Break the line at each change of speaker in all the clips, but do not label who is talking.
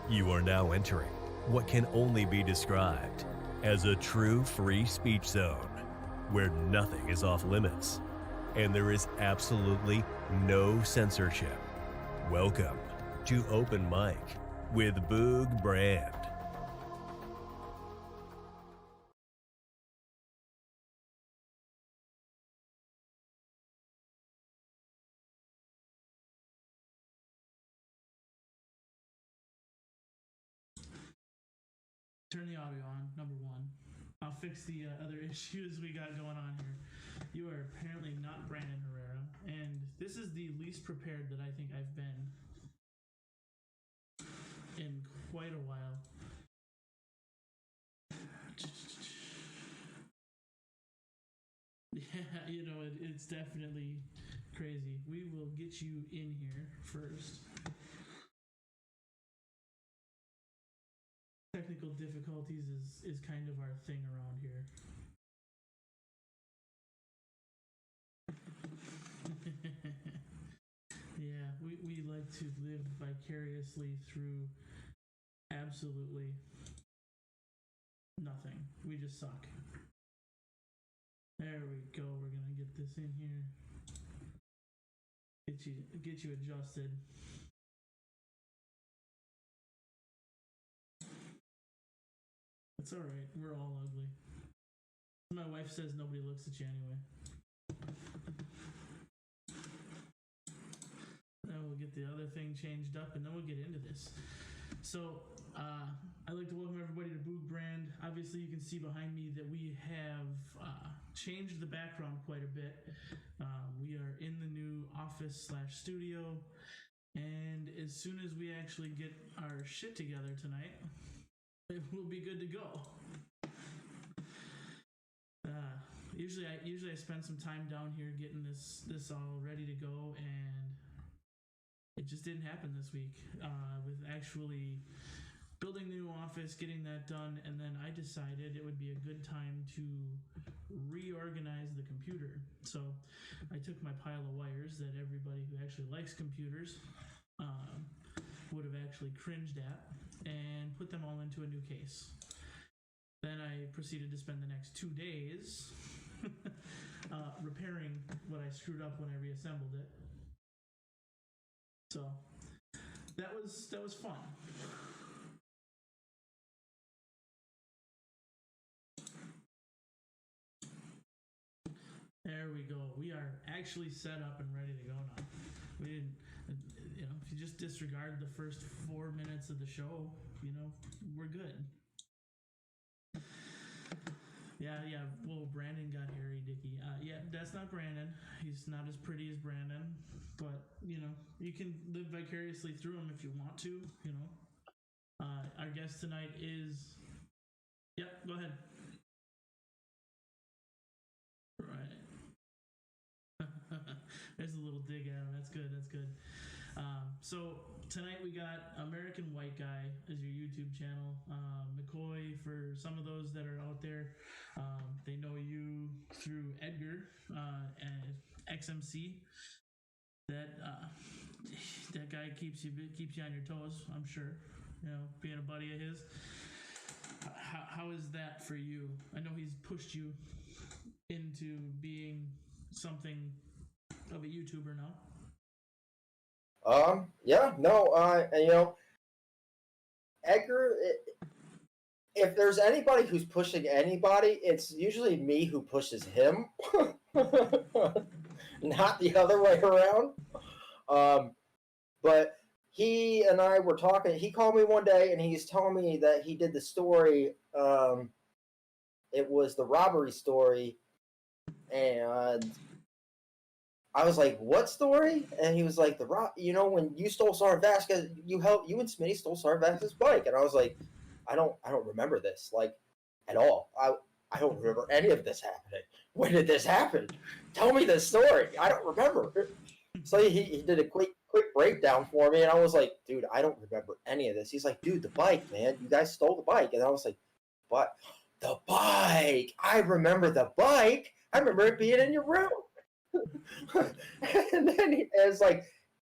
You are now entering what can only be described as a true free speech zone, where nothing is off limits and there is absolutely no censorship. Welcome to Open Mic with Boog Brand.
Turn the audio on, number one. I'll fix the other issues we got going on here. You are apparently not Brandon Herrera, and this is the least prepared that I think I've been in quite a while. Yeah, you know, it's definitely crazy. We will get you in here first. Technical difficulties is kind of our thing around here. Yeah, we like to live vicariously through absolutely nothing. We just suck. There we go. We're gonna get this in here. Get you adjusted. It's all right. We're all ugly. My wife says nobody looks at you anyway. Then we'll get the other thing changed up, and then we'll get into this. So, I'd like to welcome everybody to Boog Brand. Obviously, you can see behind me that we have changed the background quite a bit. We are in the new office/studio, and as soon as we actually get our shit together tonight, it will be good to go. Usually I spend some time down here getting this all ready to go, and it just didn't happen this week with actually building the new office, getting that done, and then I decided it would be a good time to reorganize the computer. So I took my pile of wires that everybody who actually likes computers would have actually cringed at and put them all into a new case. Then I proceeded to spend the next 2 days repairing what I screwed up when I reassembled it. So that was fun. There we go. We are actually set up and ready to go now. We didn't, if you just disregard the first 4 minutes of the show, we're good. Yeah. Well, Brandon got hairy dicky. Yeah, that's not Brandon. He's not as pretty as Brandon, but you can live vicariously through him if you want to. Our guest tonight is. Yep. Go ahead. Right. There's a little dig at him. That's good. So tonight we got American White Guy as your YouTube channel. McCoy, for some of those that are out there, they know you through Edgar and XMC. That guy keeps you on your toes, I'm sure. Being a buddy of his. How is that for you? I know he's pushed you into being something of a YouTuber now.
Edgar, if there's anybody who's pushing anybody, it's usually me who pushes him, not the other way around. But he and I were talking. He called me one day and he's telling me that he did the story. It was the robbery story, and I was like, "What story?" And he was like, when you stole Sarah Vasquez, you and Smitty stole Sarah Vasquez's bike." And I was like, I don't remember this, like, at all. I don't remember any of this happening. When did this happen? Tell me the story. I don't remember. So he did a quick breakdown for me, and I was like, "Dude, I don't remember any of this." He's like, "Dude, the bike, man. You guys stole the bike." And I was like, "What? The bike? I remember the bike. I remember it being in your room." And then it's like,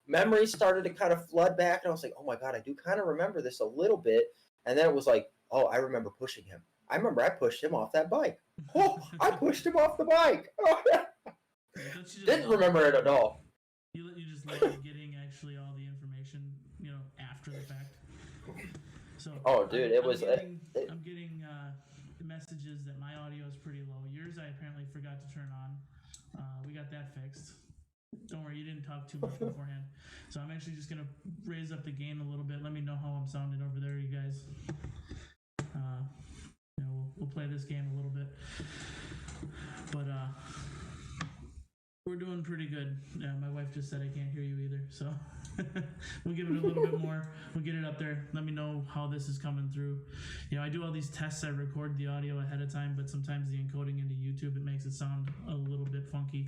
memories started to kind of flood back, and I was like, oh my god, I do kind of remember this a little bit. And then it was like, oh, I remember pushing him. I remember I pushed him off that bike. Oh, I pushed him off the bike. Oh, didn't remember it at all.
You just love getting actually all the information, after the fact. So
oh, dude,
I'm getting messages that my audio is pretty low. Yours, I apparently forgot to turn on. We got that fixed. Don't worry, you didn't talk too much beforehand. So I'm actually just gonna raise up the gain a little bit. Let me know how I'm sounding over there, you guys. We'll play this game a little bit, but we're doing pretty good. Yeah, my wife just said I can't hear you either, so we'll give it a little bit more. We'll get it up there. Let me know how this is coming through. I do all these tests. I record the audio ahead of time, but sometimes the encoding into YouTube, it makes it sound a little bit funky.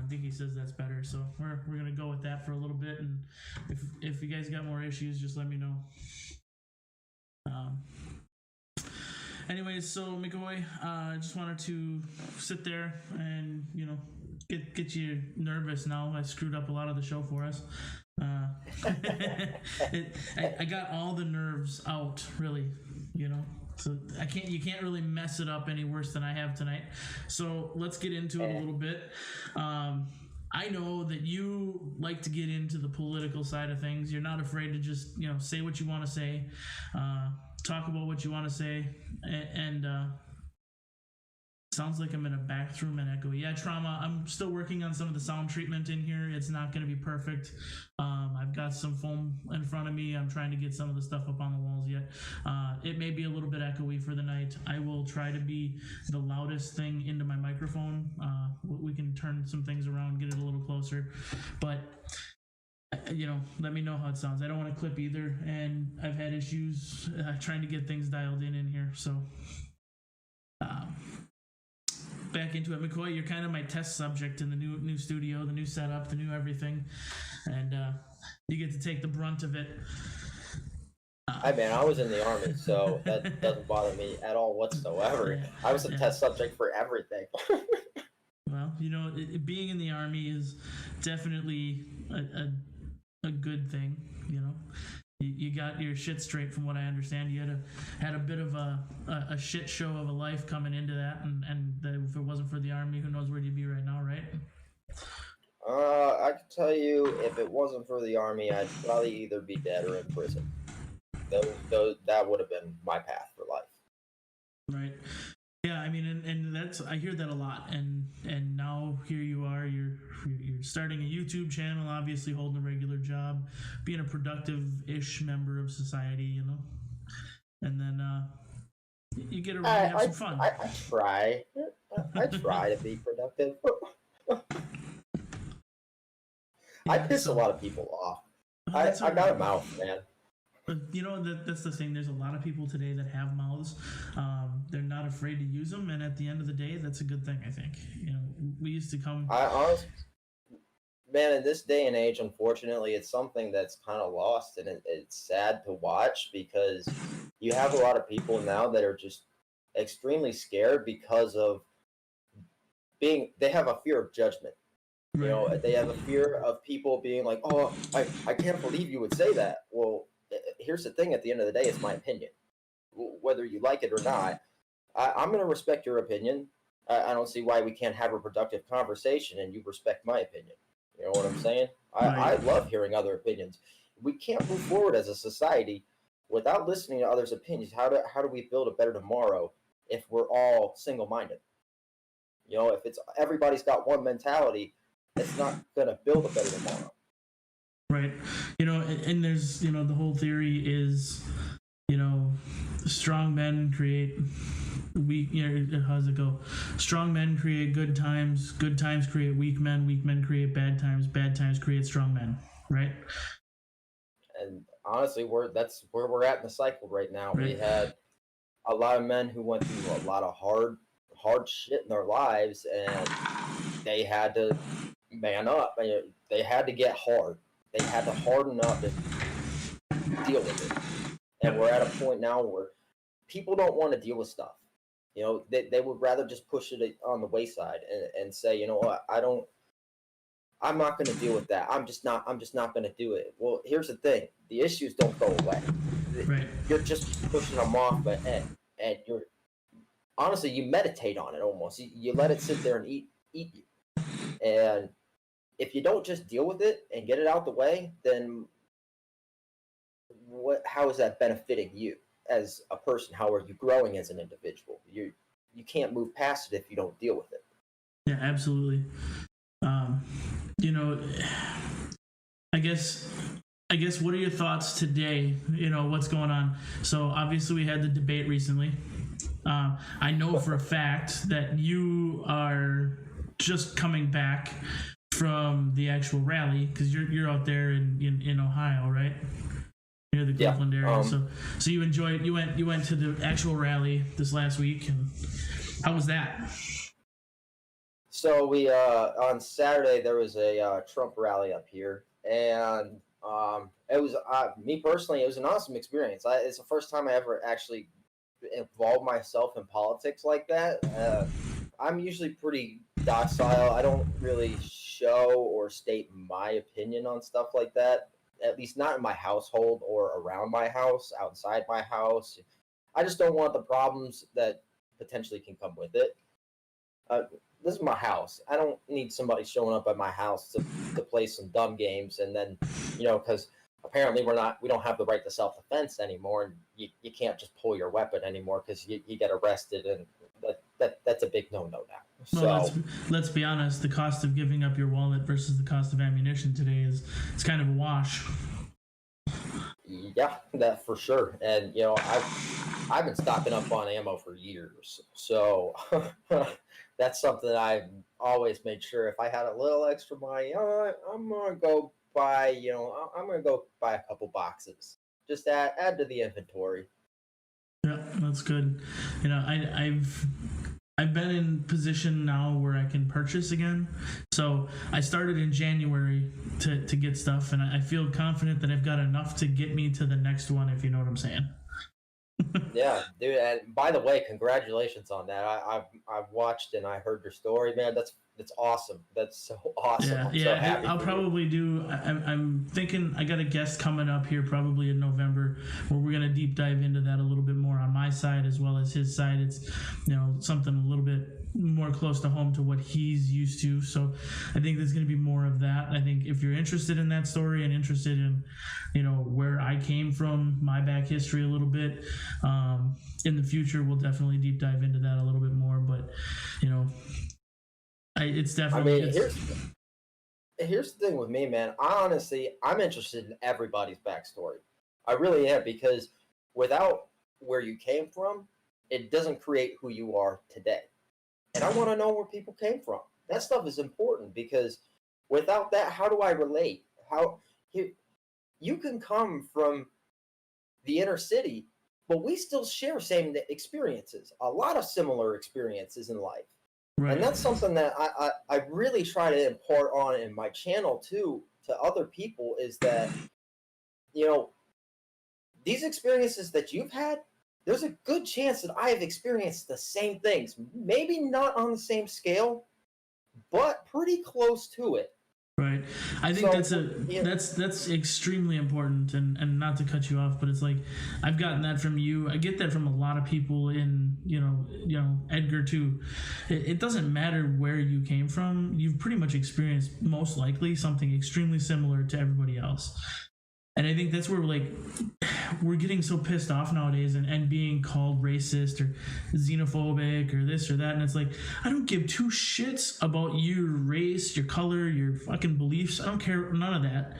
Dinky says that's better, so we're gonna go with that for a little bit. And if you guys got more issues, just let me know. Anyways, so McCoy, I just wanted to sit there and get you nervous now. I screwed up a lot of the show for us. I got all the nerves out, really, so you can't really mess it up any worse than I have tonight. So let's get into it a little bit. I know that you like to get into the political side of things. You're not afraid to just say what you want to say, talk about what you want to say, and sounds like I'm in a bathroom and echo. Yeah, Trauma, I'm still working on some of the sound treatment in here. It's not going to be perfect. I've got some foam in front of me. I'm trying to get some of the stuff up on the walls yet. It may be a little bit echoey for the night. I will try to be the loudest thing into my microphone. We can turn some things around, get it a little closer. But let me know how it sounds. I don't want to clip either, and I've had issues trying to get things dialed in here. So back into it. McCoy, you're kind of my test subject in the new studio, the new setup, the new everything, and you get to take the brunt of it.
Hey man, I was in the Army, so that doesn't bother me at all whatsoever. Yeah, I was a test subject for everything.
Well, being in the Army is definitely a good thing. You got your shit straight, from what I understand. You had a bit of a shit show of a life coming into that, and if it wasn't for the Army, who knows where you'd be right now, right?
I can tell you, if it wasn't for the Army, I'd probably either be dead or in prison. That would have been my path for life.
Right. Yeah, I mean, and that's, I hear that a lot, and now here you are, you're starting a YouTube channel, obviously holding a regular job, being a productive-ish member of society, and then you get around and have some fun.
I try to be productive. I piss a lot of people off. I got a mouth, man.
But that's the thing. There's a lot of people today that have mouths. They're not afraid to use them, and at the end of the day, that's a good thing, I think. We used to come.
Man, in this day and age, unfortunately, it's something that's kind of lost, and it's sad to watch, because you have a lot of people now that are just extremely scared because of they have a fear of judgment. Right. They have a fear of people being like, "Oh, I can't believe you would say that." Well, here's the thing. At the end of the day, it's my opinion. Whether you like it or not, I'm going to respect your opinion. I don't see why we can't have a productive conversation and you respect my opinion. You know what I'm saying? I love hearing other opinions. We can't move forward as a society without listening to others' opinions. How do we build a better tomorrow if we're all single-minded? If it's everybody's got one mentality, it's not going to build a better tomorrow.
Right. And there's, the whole theory is, strong men create weak, how does it go? Strong men create good times create weak men create bad times create strong men, right?
And honestly, that's where we're at in the cycle right now.
Right.
We had a lot of men who went through a lot of hard shit in their lives, and they had to man up. They had to get hard. They had to harden up and deal with it. And we're at a point now where people don't want to deal with stuff. They would rather just push it on the wayside and say, I don't I'm not going to deal with that. I'm just not going to do it. Well, here's the thing: the issues don't go away.
Right.
You're just pushing them off, and you're honestly, you meditate on it almost. You let it sit there and eat you. And if you don't just deal with it and get it out the way, then how is that benefiting you as a person? How are you growing as an individual? You can't move past it if you don't deal with it.
Yeah, absolutely. I guess what are your thoughts today? What's going on? So obviously we had the debate recently. I know for a fact that you are just coming back from the actual rally because you're out there in Ohio, right? Near the Cleveland area. So you enjoyed. You went to the actual rally this last week, and how was that?
So we on Saturday there was a Trump rally up here, and it was me personally. It was an awesome experience. It's the first time I ever actually involved myself in politics like that. I'm usually pretty docile. I don't really show or state my opinion on stuff like that. At least not in my household or around my house, outside my house. I just don't want the problems that potentially can come with it. This is my house. I don't need somebody showing up at my house to play some dumb games, and then, because apparently we don't have the right to self-defense anymore, and you can't just pull your weapon anymore because you get arrested, and that's a big no-no now.
Well,
So
let's be honest. The cost of giving up your wallet versus the cost of ammunition today it's kind of a wash.
yeah, that for sure. And I've been stocking up on ammo for years, so that's something I've always made sure if I had a little extra money, I'm gonna go buy. I'm gonna go buy a couple boxes. Just add to the inventory.
Yeah, that's good. I've been in position now where I can purchase again. So I started in January to get stuff, and I feel confident that I've got enough to get me to the next one, if you know what I'm saying.
Yeah, dude. And by the way, congratulations on that. I've watched and I heard your story, man. That's awesome. That's so awesome. I'm so happy.
I'll probably do. I'm thinking I got a guest coming up here probably in November where we're gonna deep dive into that a little bit more on my side as well as his side. It's something a little bit more close to home to what he's used to. So I think there's going to be more of that. I think if you're interested in that story and interested in, where I came from, my back history a little bit, in the future, we'll definitely deep dive into that a little bit more. But, it's definitely.
Here's the thing with me, man. I'm interested in everybody's backstory. I really am, because without where you came from, it doesn't create who you are today. And I want to know where people came from. That stuff is important, because without that, how do I relate? You can come from the inner city, but we still share same experiences, a lot of similar experiences in life. Right. And that's something that I really try to impart on in my channel too, to other people, is that, these experiences that you've had, there's a good chance that I have experienced the same things. Maybe not on the same scale, but pretty close to it.
Right. I think that's extremely important, and not to cut you off, but it's like I've gotten that from you. I get that from a lot of people in, Edgar too. It doesn't matter where you came from. You've pretty much experienced most likely something extremely similar to everybody else. And I think that's where we're getting so pissed off nowadays and being called racist or xenophobic or this or that. And it's like, I don't give two shits about your race, your color, your fucking beliefs. I don't care, none of that.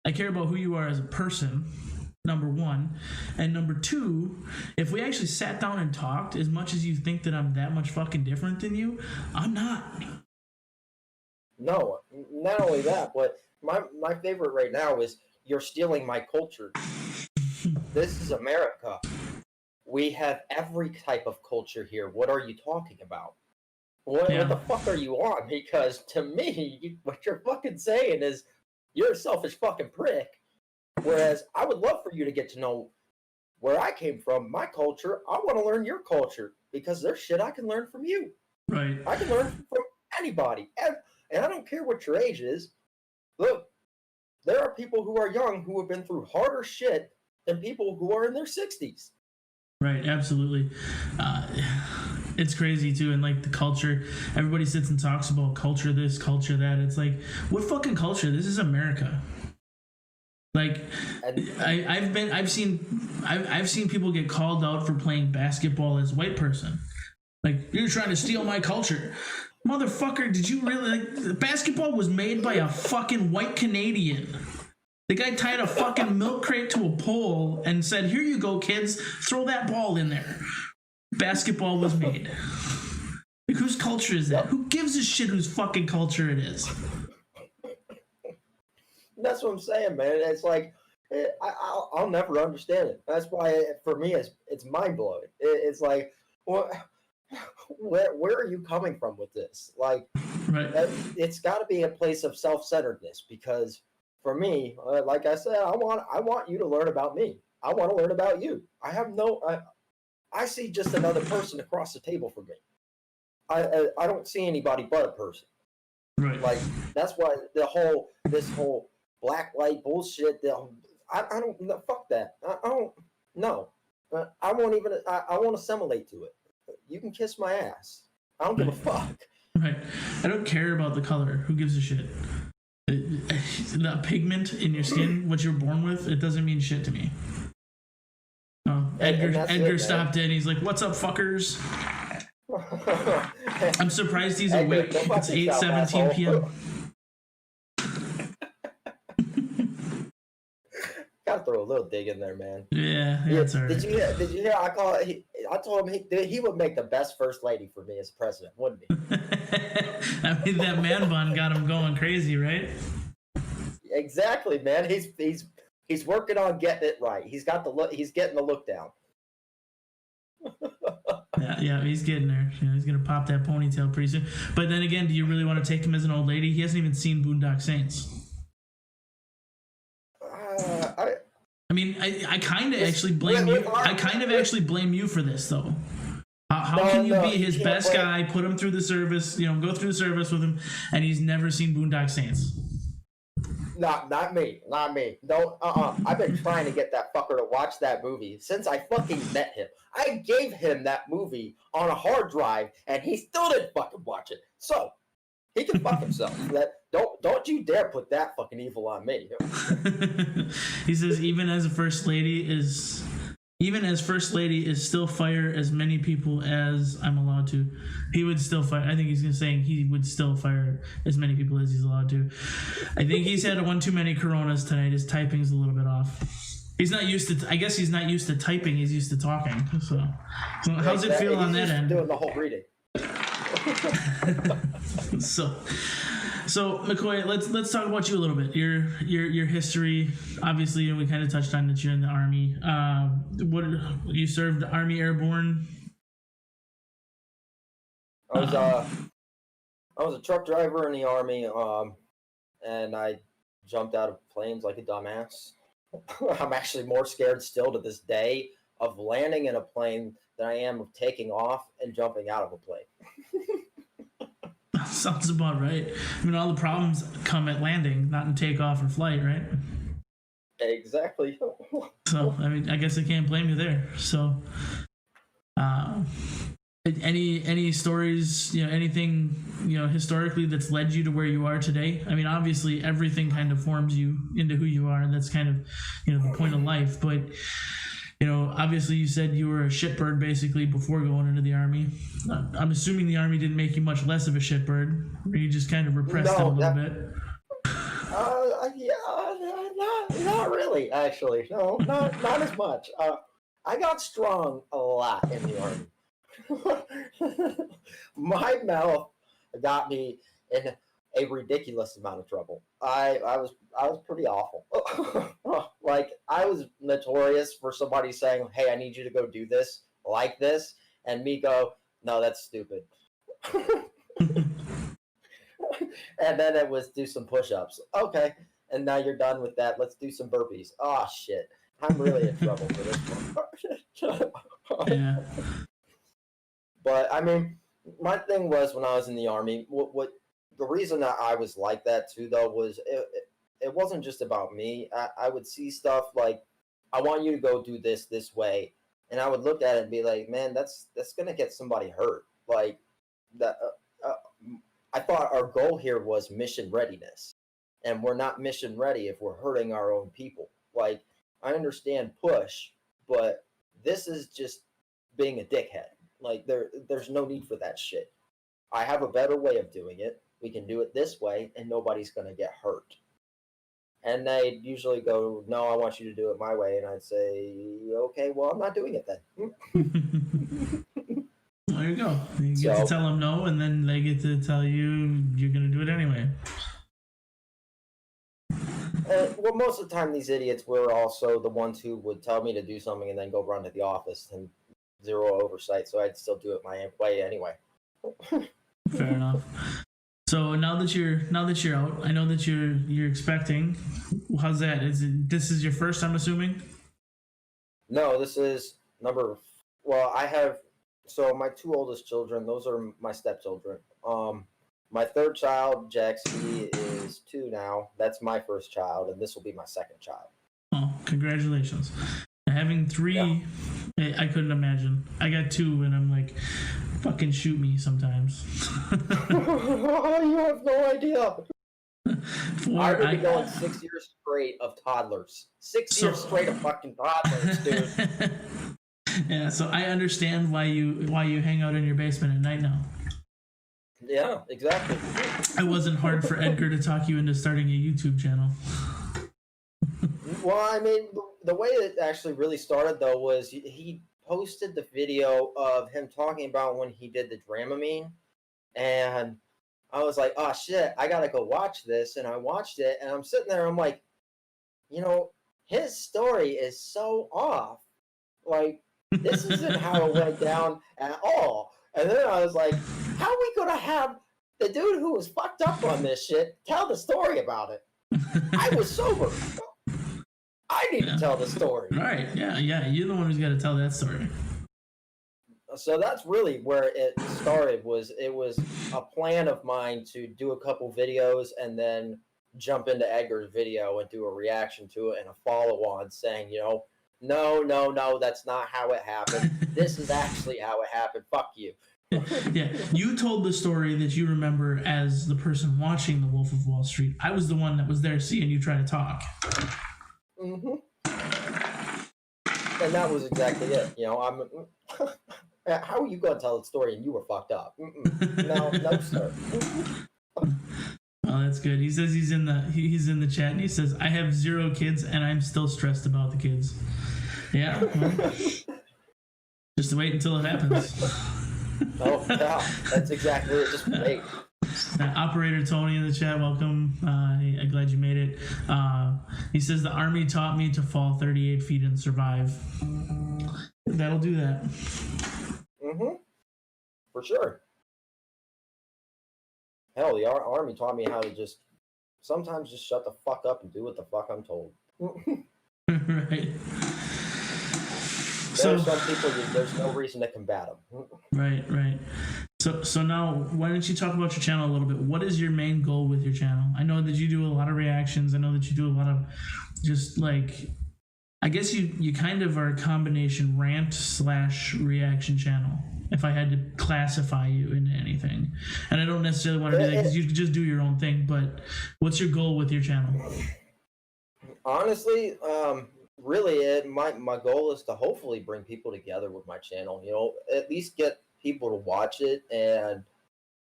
I care about who you are as a person, number one. And number two, if we actually sat down and talked, as much as you think that I'm that much fucking different than you, I'm not.
No, not only that, but my favorite right now is, you're stealing my culture. This is America. We have every type of culture here. What are you talking about? What the fuck are you on? Because to me, what you're fucking saying is you're a selfish fucking prick. Whereas I would love for you to get to know where I came from, my culture. I want to learn your culture, because there's shit I can learn from you.
Right.
I can learn from anybody. And I don't care what your age is. look, there are people who are young who have been through harder shit than people who are in their 60s.
Right, absolutely. It's crazy too, and like the culture, everybody sits and talks about culture this, culture that. It's like, what fucking culture? This is America. Like, I've seen people get called out for playing basketball as a white person. Like, you're trying to steal my culture. Motherfucker, did you really, like, basketball was made by a fucking white Canadian. The guy tied a fucking milk crate to a pole and said, here you go, kids, throw that ball in there. Basketball was made. Like, whose culture is that? Who gives a shit whose fucking culture it is?
That's what I'm saying, man. It's like, I'll never understand it. That's why, for me, it's mind-blowing. It's like, well, where are you coming from with this? Like,
right.
It's got to be a place of self-centeredness, because for me, like I said, I want you to learn about me. I want to learn about you. I see just another person across the table from me. I don't see anybody but a person.
Right.
Like, that's why this whole black white bullshit. I don't, fuck that. I don't, no. I won't even. I won't assimilate to it. You can kiss my ass. I don't give a fuck.
Right. I don't care about the color. Who gives a shit? The pigment in your skin, what you're born with, it doesn't mean shit to me. Oh, Edgar stopped in. He's like, "What's up, fuckers?" I'm surprised he's awake. It's 8:17 p.m.
Gotta throw a little dig in there, man.
Yeah, that's all right.
Did you hear? I told him he would make the best first lady for me as president, wouldn't he?
I mean, that man bun got him going crazy, right?
Exactly, man. He's working on getting it right. He's got the look. He's getting the look down.
Yeah, he's getting there. You know, he's gonna pop that ponytail pretty soon. But then again, do you really want to take him as an old lady? He hasn't even seen Boondock Saints. I mean, I kind of actually blame you. I kind of actually blame you for this, though. How can you be his best guy, put him through the service, go through the service with him, and he's never seen Boondock Saints?
Not me. Don't. I've been trying to get that fucker to watch that movie since I fucking met him. I gave him that movie on a hard drive, and he still didn't fucking watch it. So he can fuck himself. Don't you dare put that fucking evil on me.
He says, even as first lady is still fire as many people as I'm allowed to. He would still fire. I think he's saying he would still fire as many people as he's allowed to. I think he's had one too many Coronas tonight. His typing's a little bit off. He's not used to. I guess he's not used to typing. He's used to talking. So how's it feel on that end?
Doing the whole reading.
So McCoy, let's talk about you a little bit. Your history. Obviously, we kind of touched on that you're in the Army. What you served Army Airborne?
I was a truck driver in the Army, and I jumped out of planes like a dumbass. I'm actually more scared still to this day of landing in a plane than I am of taking off and jumping out of a plane.
Sounds about right. I mean, all the problems come at landing, not in takeoff or flight, right?
Exactly.
So, I mean, I guess I can't blame you there. So, any stories, anything, historically that's led you to where you are today? I mean, obviously, everything kind of forms you into who you are, and that's kind of, the point of life. But, obviously you said you were a shitbird basically before going into the Army. I'm assuming the Army didn't make you much less of a shitbird, or you just kind of repressed it a little bit.
Not really, actually. No, not as much. I got strong a lot in the Army. My mouth got me in a ridiculous amount of trouble. I was pretty awful. Like, I was notorious for somebody saying, "Hey, I need you to go do this like this," and me go, "No, that's stupid." And then it was do some push-ups. Okay, and now you're done with that. Let's do some burpees. Oh shit, I'm really in trouble for this one.
Yeah.
But I mean, my thing was when I was in the Army, what the reason that I was like that too, though, was it wasn't just about me. I would see stuff like, I want you to go do this way, and I would look at it and be like, man, that's gonna get somebody hurt. Like that. I thought our goal here was mission readiness, and we're not mission ready if we're hurting our own people. Like, I understand push, but this is just being a dickhead. Like, there's no need for that shit. I have a better way of doing it. We can do it this way, and nobody's going to get hurt. And they'd usually go, no, I want you to do it my way. And I'd say, okay, well, I'm not doing it then.
There you go. You get to tell them no, and then they get to tell you you're going to do it anyway.
Well, most of the time, these idiots were also the ones who would tell me to do something and then go run to the office and zero oversight. So I'd still do it my way anyway.
Fair enough. So now that you're out, I know that you're expecting. How's that? This is your first, I'm assuming?
No, this is number. Well, I have. So my two oldest children, those are my stepchildren. My third child, Jax, he is 2 now. That's my first child, and this will be my second child.
Oh, congratulations! Having 3, yeah. I couldn't imagine. I got 2, and I'm like, fucking shoot me sometimes.
You have no idea. I would be going 6 years straight of toddlers. 6 years straight of fucking toddlers, dude.
Yeah, so I understand why you hang out in your basement at night now.
Yeah, exactly.
It wasn't hard for Edgar to talk you into starting a YouTube channel.
Well, I mean, the way it actually really started, though, was he posted the video of him talking about when he did the Dramamine, and I was like, oh, shit, I gotta go watch this, and I watched it, and I'm sitting there, I'm like, his story is so off. Like, this isn't how it went down at all. And then I was like, how are we going to have the dude who was fucked up on this shit tell the story about it? I was sober. I need to tell the story.
Right, yeah, you're the one who's got to tell that story.
So that's really where it started. It was a plan of mine to do a couple videos and then jump into Edgar's video and do a reaction to it and a follow-on saying, no, that's not how it happened. This is actually how it happened. Fuck you.
Yeah, you told the story that you remember as the person watching The Wolf of Wall Street. I was the one that was there seeing you try to talk.
Mm-hmm. And that was exactly it. How are you going to tell the story and you were fucked up? No, sir.
Oh, that's good. He says he's in the chat and he says, I have 0 kids and I'm still stressed about the kids. Yeah. Well, just wait until it happens.
Oh, yeah. That's exactly it. Just wait.
Operator Tony in the chat, welcome. I'm glad you made it. He says, the Army taught me to fall 38 feet and survive. That'll do that.
Mm-hmm. For sure. Hell, the Army taught me how to sometimes just shut the fuck up and do what the fuck I'm told.
Right.
There are some people, there's no reason to combat them.
Right. So now, why don't you talk about your channel a little bit? What is your main goal with your channel? I know that you do a lot of reactions. I know that you do a lot of just like, I guess you kind of are a combination rant/reaction channel, if I had to classify you into anything. And I don't necessarily want to do that because you can just do your own thing, but what's your goal with your channel?
Honestly, really, my goal is to hopefully bring people together with my channel. At least get people to watch it and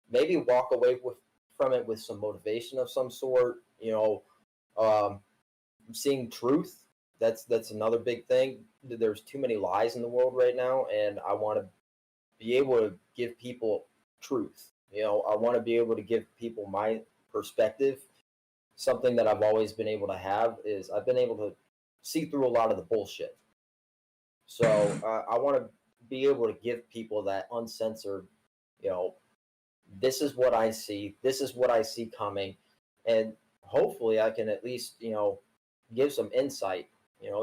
maybe walk away from it with some motivation of some sort. Seeing truth. That's another big thing. There's too many lies in the world right now, and I want to be able to give people truth. I want to be able to give people my perspective. Something that I've always been able to have is I've been able to see through a lot of the bullshit. So I want to be able to give people that uncensored, this is what I see. This is what I see coming. And hopefully I can at least, give some insight.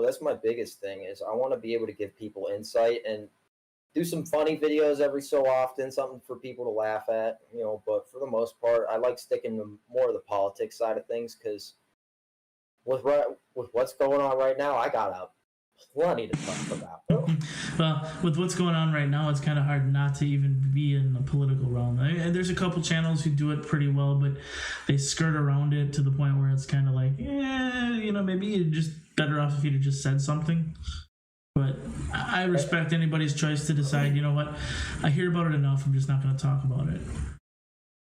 That's my biggest thing is I want to be able to give people insight and do some funny videos every so often, something for people to laugh at, but for the most part, I like sticking to more of the politics side of things because with what's going on right now, I got plenty to talk about.
Well, with what's going on right now, it's kind of hard not to even be in the political realm. There's a couple channels who do it pretty well, but they skirt around it to the point where it's kind of like, maybe you're just better off if you'd have just said something. But I respect anybody's choice to decide, you know what, I hear about it enough, I'm just not going to talk about it.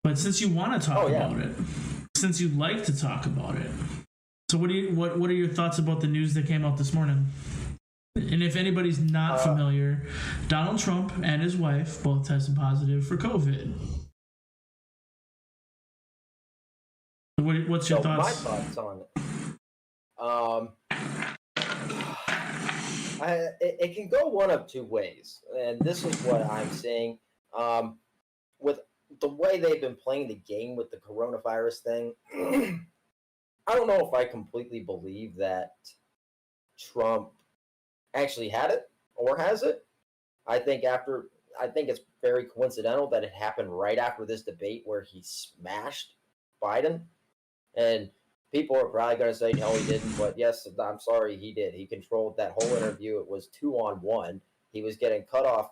But since you want to talk about it, since you like to talk about it, so what are your thoughts about the news that came out this morning? And if anybody's not familiar, Donald Trump and his wife both tested positive for COVID. What's your thoughts?
My thoughts on it. It can go one of two ways, and this is what I'm seeing. With the way they've been playing the game with the coronavirus thing, I don't know if I completely believe that Trump actually had it or has it. I think it's very coincidental that it happened right after this debate where he smashed Biden. And people are probably going to say, no, he didn't. But yes, I'm sorry, he did. He controlled that whole interview. It was 2-on-1. He was getting cut off.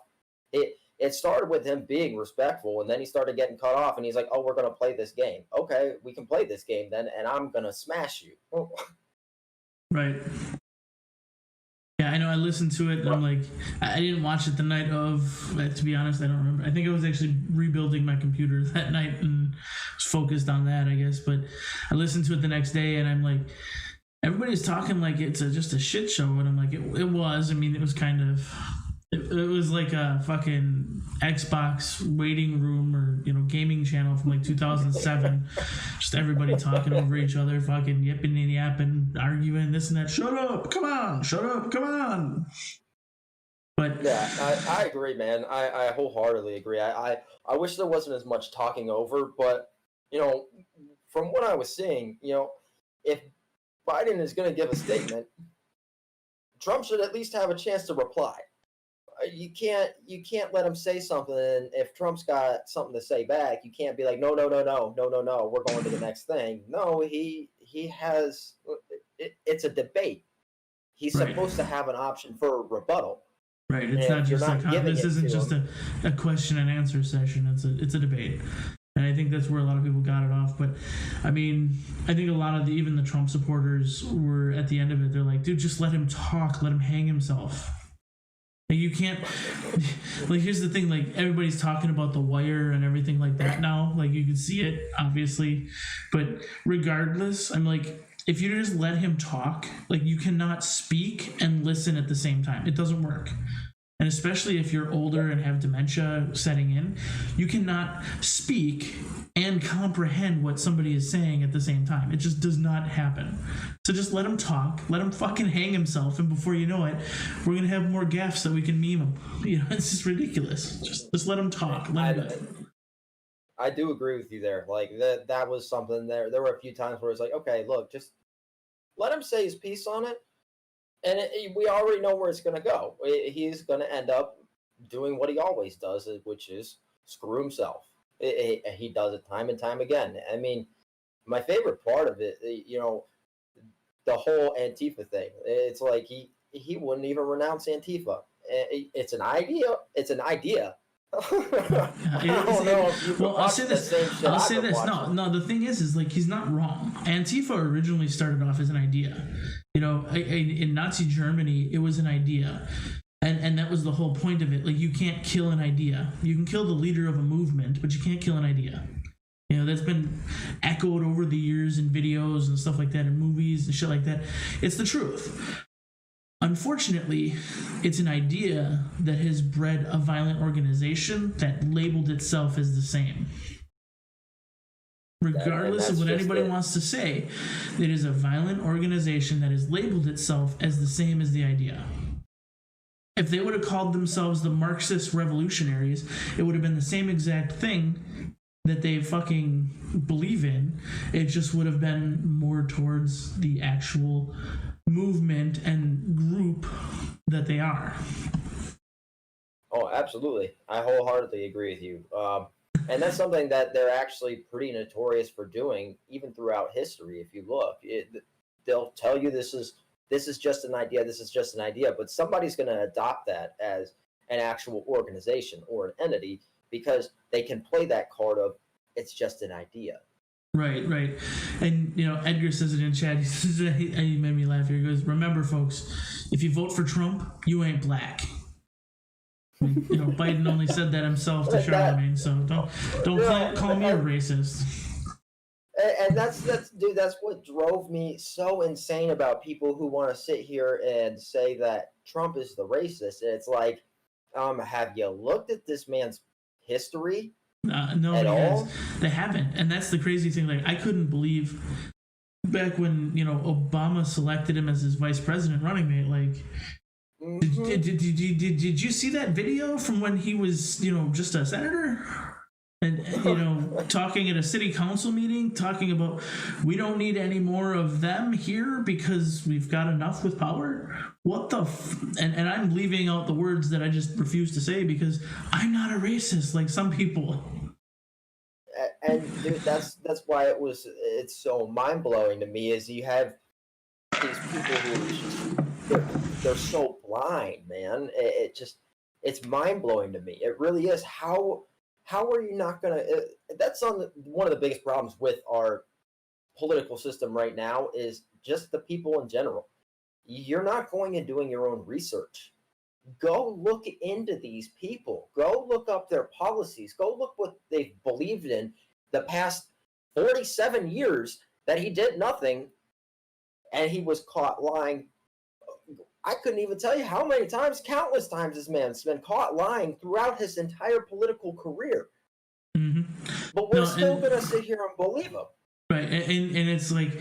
It started with him being respectful, and then he started getting cut off, and he's like, oh, we're going to play this game. Okay, we can play this game then, and I'm going to smash you.
Right. Yeah, I know. I listened to it, and I'm like, I didn't watch it the night of. To be honest, I don't remember. I think I was actually rebuilding my computer that night and was focused on that, I guess. But I listened to it the next day, and I'm like, everybody's talking like it's just a shit show, and I'm like, it was. I mean, it was kind of. It was like a fucking Xbox waiting room or gaming channel from like 2007. Just everybody talking over each other, fucking yipping and yapping, arguing this and that. Shut up! Come on! Shut up! Come on! But
yeah, I agree, man. I wholeheartedly agree. I wish there wasn't as much talking over, but from what I was seeing, if Biden is going to give a statement, Trump should at least have a chance to reply. You can't let him say something, and if Trump's got something to say back, you can't be like, no, we're going to the next thing. No, he has. It's a debate. He's supposed to have an option for rebuttal.
Right. It's not just this isn't just a question and answer session. It's a debate. And I think that's where a lot of people got it off. But, I mean, I think a lot of even the Trump supporters were at the end of it. They're like, dude, just let him talk. Let him hang himself. Like, you can't, like, here's the thing, like, everybody's talking about The Wire and everything like that now. Like, you can see it, obviously. But regardless, I'm like, if you just let him talk, like, you cannot speak and listen at the same time. It doesn't work. And especially if you're older and have dementia setting in, you cannot speak and comprehend what somebody is saying at the same time. It just does not happen. So just let him talk, let him fucking hang himself, and before you know it, we're going to have more gaffes that we can meme him. It's just ridiculous. Just let him talk.
I do agree with you there. Like, that was something there. There were a few times where it's like, okay, look, just let him say his piece on it. And we already know where it's going to go. He's going to end up doing what he always does, which is screw himself. He does it time and time again. I mean, my favorite part of it, the whole Antifa thing. It's like he wouldn't even renounce Antifa. It's an idea. It's an idea.
I'll say this. No. The thing is like, he's not wrong. Antifa originally started off as an idea. In Nazi Germany, it was an idea, and that was the whole point of it. Like, you can't kill an idea. You can kill the leader of a movement, but you can't kill an idea. That's been echoed over the years in videos and stuff like that, in movies and shit like that. It's the truth. Unfortunately, it's an idea that has bred a violent organization that labeled itself as the same. Regardless of what anybody wants to say, it is a violent organization that has labeled itself as the same as the idea. If they would have called themselves the Marxist revolutionaries, it would have been the same exact thing that they fucking believe in. It just would have been more towards the actual movement and group that they are.
Oh, absolutely. I wholeheartedly agree with you. And that's something that they're actually pretty notorious for doing, even throughout history. If you look, they'll tell you this is just an idea, this is just an idea, but somebody's going to adopt that as an actual organization or an entity because they can play that card of it's just an idea.
Right. And, Edgar says it in chat. He says, he made me laugh here. He goes, remember, folks, if you vote for Trump, you ain't black. Biden only said that himself to Charlemagne, so don't call me a racist.
And that's what drove me so insane about people who want to sit here and say that Trump is the racist. And it's like, have you looked at this man's history?
No,
at all?
They haven't, and that's the crazy thing. Like, I couldn't believe back when Obama selected him as his vice president running mate. Like, did you see that video from when he was just a senator? And talking at a city council meeting, talking about we don't need any more of them here because we've got enough with power. What the and I'm leaving out the words that I just refuse to say because I'm not a racist like some people.
And dude, that's why it's so mind blowing to me is you have these people who they're so blind, man. It's mind blowing to me. It really is. How are you not going to... That's one of the biggest problems with our political system right now is just the people in general. You're not going and doing your own research. Go look into these people. Go look up their policies. Go look what they've believed in the past 47 years that he did nothing and he was caught lying. I couldn't even tell you how many times, countless times this man's been caught lying throughout his entire political career.
Mm-hmm.
But we're still going to sit here and believe him.
Right, and it's like,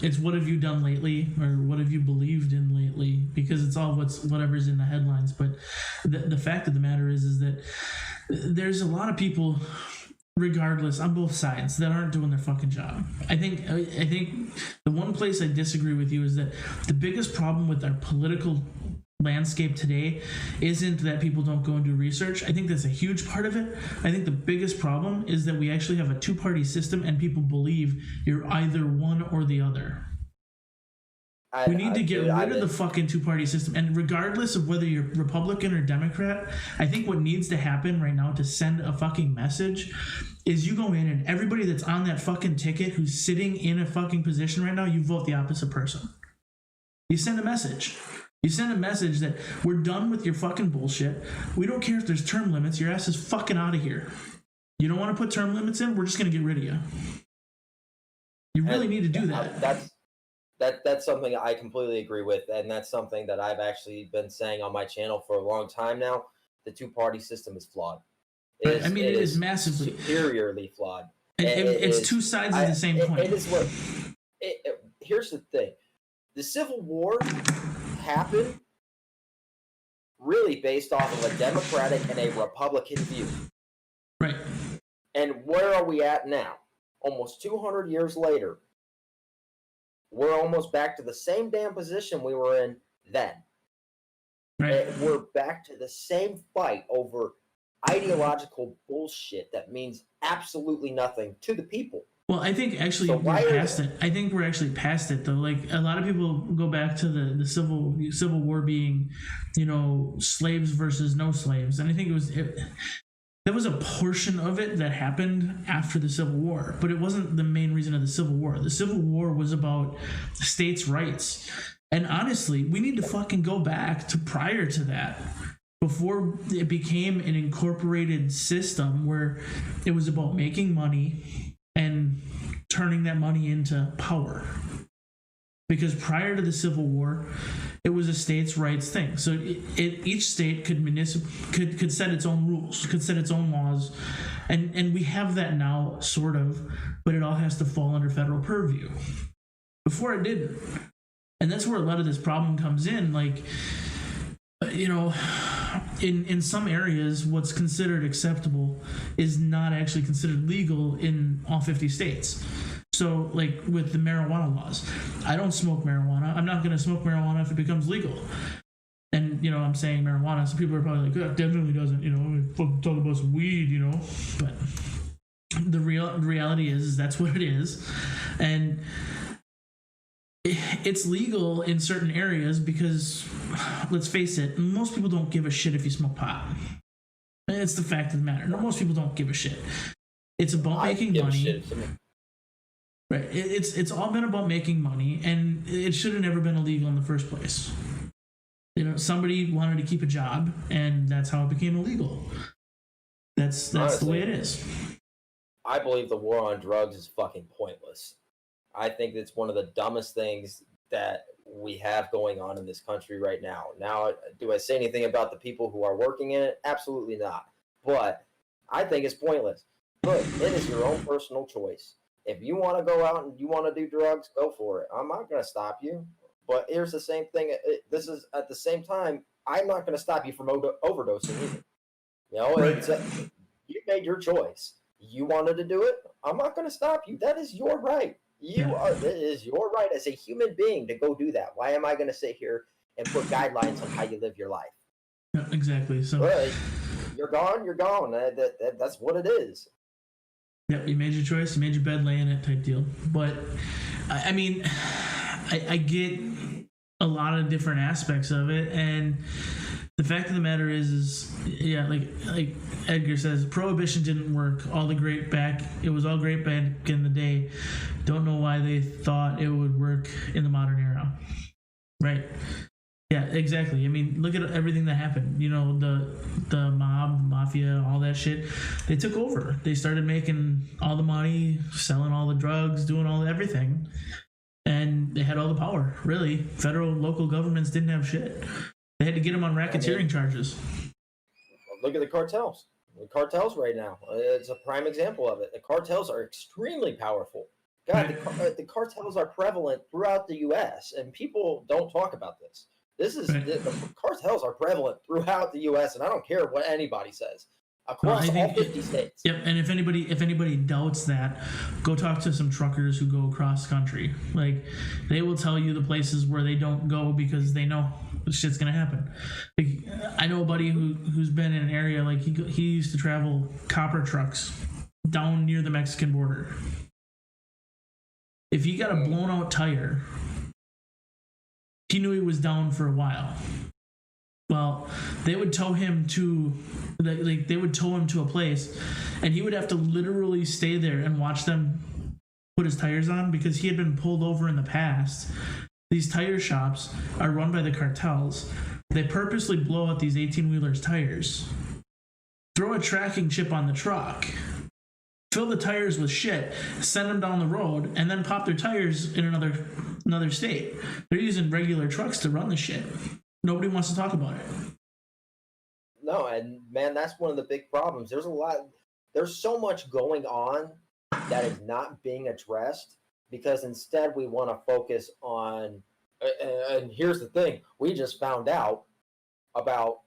it's what have you done lately, or what have you believed in lately? Because it's all whatever's in the headlines. But the fact of the matter is that there's a lot of people, regardless, on both sides, that aren't doing their fucking job. I think the one place I disagree with you is that the biggest problem with our political landscape today isn't that people don't go and do research. I think that's a huge part of it. I think the biggest problem is that we actually have a two-party system and people believe you're either one or the other. We need to get rid of the fucking two-party system. And regardless of whether you're Republican or Democrat, I think what needs to happen right now to send a fucking message is you go in and everybody that's on that fucking ticket who's sitting in a fucking position right now, you vote the opposite person. You send a message. You send a message that we're done with your fucking bullshit. We don't care if there's term limits. Your ass is fucking out of here. You don't want to put term limits in? We're just going to get rid of you. You really need to do that.
That's something I completely agree with, and that's something that I've actually been saying on my channel for a long time now. The two-party system is flawed.
It is massively
superiorly flawed.
It's two sides of the same coin.
Here's the thing: the Civil War happened really based off of a Democratic and a Republican view.
Right.
And where are we at now? Almost 200 years later. We're almost back to the same damn position we were in then.
Right.
And we're back to the same fight over ideological bullshit that means absolutely nothing to the people.
Well, I think actually we're past it. I think we're actually past it, though. Like, a lot of people go back to the Civil War being, slaves versus no slaves. And I think there was a portion of it that happened after the Civil War, but it wasn't the main reason of the Civil War. The Civil War was about states' rights. And honestly, we need to fucking go back to prior to that, before it became an incorporated system where it was about making money and turning that money into power. Because prior to the Civil War, it was a states' rights thing. So each state could set its own rules, could set its own laws, and we have that now, sort of, but it all has to fall under federal purview. Before it didn't. And that's where a lot of this problem comes in. Like, in some areas, what's considered acceptable is not actually considered legal in all 50 states. So, like, with the marijuana laws, I don't smoke marijuana. I'm not going to smoke marijuana if it becomes legal. And, I'm saying marijuana, so people are probably like, oh, it definitely doesn't, talk about some weed, But the reality is that's what it is. And it's legal in certain areas because, let's face it, most people don't give a shit if you smoke pot. It's the fact of the matter. No, most people don't give a shit. It's about making money. Right. It's all been about making money, and it should have never been illegal in the first place. Somebody wanted to keep a job, and that's how it became illegal. That's honestly, the way it is.
I believe the war on drugs is fucking pointless. I think it's one of the dumbest things that we have going on in this country right now. Now, do I say anything about the people who are working in it? Absolutely not. But I think it's pointless. Look, it is your own personal choice. If you want to go out and you want to do drugs, go for it. I'm not going to stop you. But here's the same thing. This is at the same time, I'm not going to stop you from overdosing either. Right. You made your choice. You wanted to do it. I'm not going to stop you. That is your right. It is your right as a human being to go do that. Why am I going to sit here and put guidelines on how you live your life?
Yeah, exactly. So
you're gone. You're gone. That's what it is.
Yep, you made your choice. You made your bed, lay in it, type deal. But I mean, I get a lot of different aspects of it, and the fact of the matter is like Edgar says, prohibition didn't work. It was all great back in the day. Don't know why they thought it would work in the modern era. Right. Yeah, exactly. I mean, look at everything that happened. The mob, mafia, all that shit. They took over. They started making all the money, selling all the drugs, doing everything. And they had all the power, really. Federal, local governments didn't have shit. They had to get them on racketeering charges.
Look at the cartels. The cartels right now. It's a prime example of it. The cartels are extremely powerful. God, the cartels are prevalent throughout the U.S., and people don't talk about this. The cartels are prevalent throughout the U.S., and I don't care what anybody says. Across all 50 states.
Yep, and if anybody doubts that, go talk to some truckers who go across country. Like, they will tell you the places where they don't go because they know shit's gonna happen. Like, I know a buddy who's been in an area, like he used to travel copper trucks down near the Mexican border. If he got a blown out tire, he knew he was down for a while. Well, they would tow him to a place, and he would have to literally stay there and watch them put his tires on because he had been pulled over in the past. These tire shops are run by the cartels. They purposely blow out these 18-wheelers' tires, throw a tracking chip on the truck, fill the tires with shit, send them down the road, and then pop their tires in another state. They're using regular trucks to run the shit. Nobody wants to talk about it.
No, and man, that's one of the big problems. There's so much going on that is not being addressed because instead we want to focus on, and here's the thing, we just found out about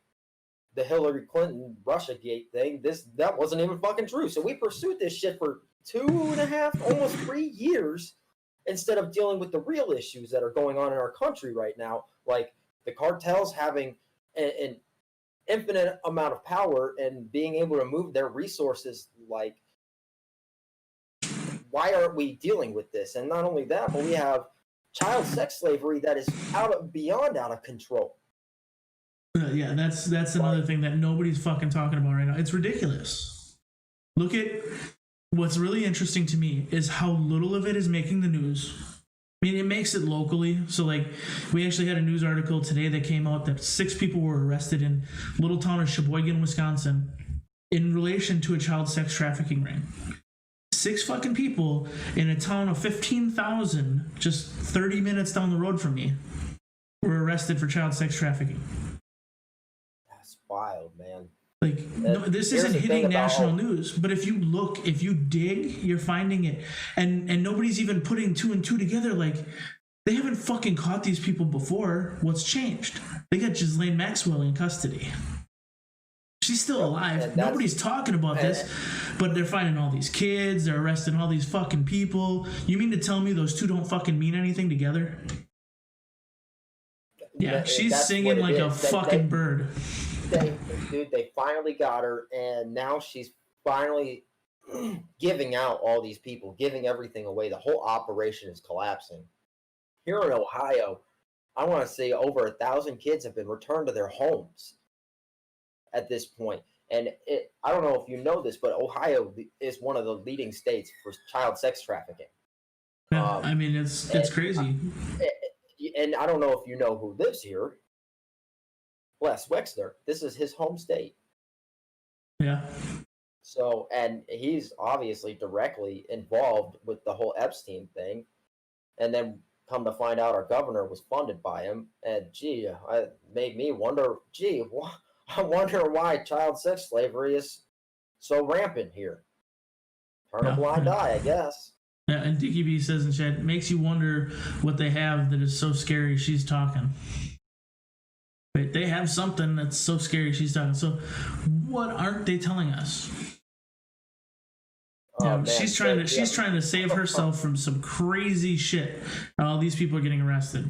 the Hillary Clinton Russiagate thing. That wasn't even fucking true. So we pursued this shit for 2.5, almost 3 years instead of dealing with the real issues that are going on in our country right now, like the cartels having an infinite amount of power and being able to move their resources. Like, why aren't we dealing with this? And not only that, but we have child sex slavery that is beyond out of control.
Yeah, that's another thing that nobody's fucking talking about right now. It's ridiculous. Look at what's really interesting to me is how little of it is making the news. I mean, it makes it locally. So, like, we actually had a news article today that came out that 6 people were arrested in little town of Sheboygan, Wisconsin, in relation to a child sex trafficking ring. 6 fucking people in a town of 15,000, just 30 minutes down the road from me, were arrested for child sex trafficking.
That's wild, man.
Like, no, this isn't hitting national news, but if you dig, you're finding it. And nobody's even putting 2 and 2 together. Like, they haven't fucking caught these people before. What's changed? They got Ghislaine Maxwell in custody. She's still alive. Nobody's talking about this, but they're finding all these kids. They're arresting all these fucking people. You mean to tell me those 2 don't fucking mean anything together? Yeah, she's singing like a fucking bird.
They finally got her, and now she's finally giving out all these people, giving everything away. The whole operation is collapsing. here in Ohio, I want to say over 1,000 kids have been returned to their homes at this point. And I don't know if you know this, but Ohio is one of the leading states for child sex trafficking.
Yeah, I mean, it's crazy.
And I don't know if you know who lives here. Les Wexner. This is his home state.
Yeah.
So, and he's obviously directly involved with the whole Epstein thing. And then come to find out our governor was funded by him. And gee, it made me wonder, I wonder why child sex slavery is so rampant here. Turn a blind eye, I guess.
Yeah, and Dickie B says in chat, makes you wonder what they have that is so scary she's talking. Right? They have something that's so scary she's talking. So what aren't they telling us? She's trying to save herself from some crazy shit. All these people are getting arrested.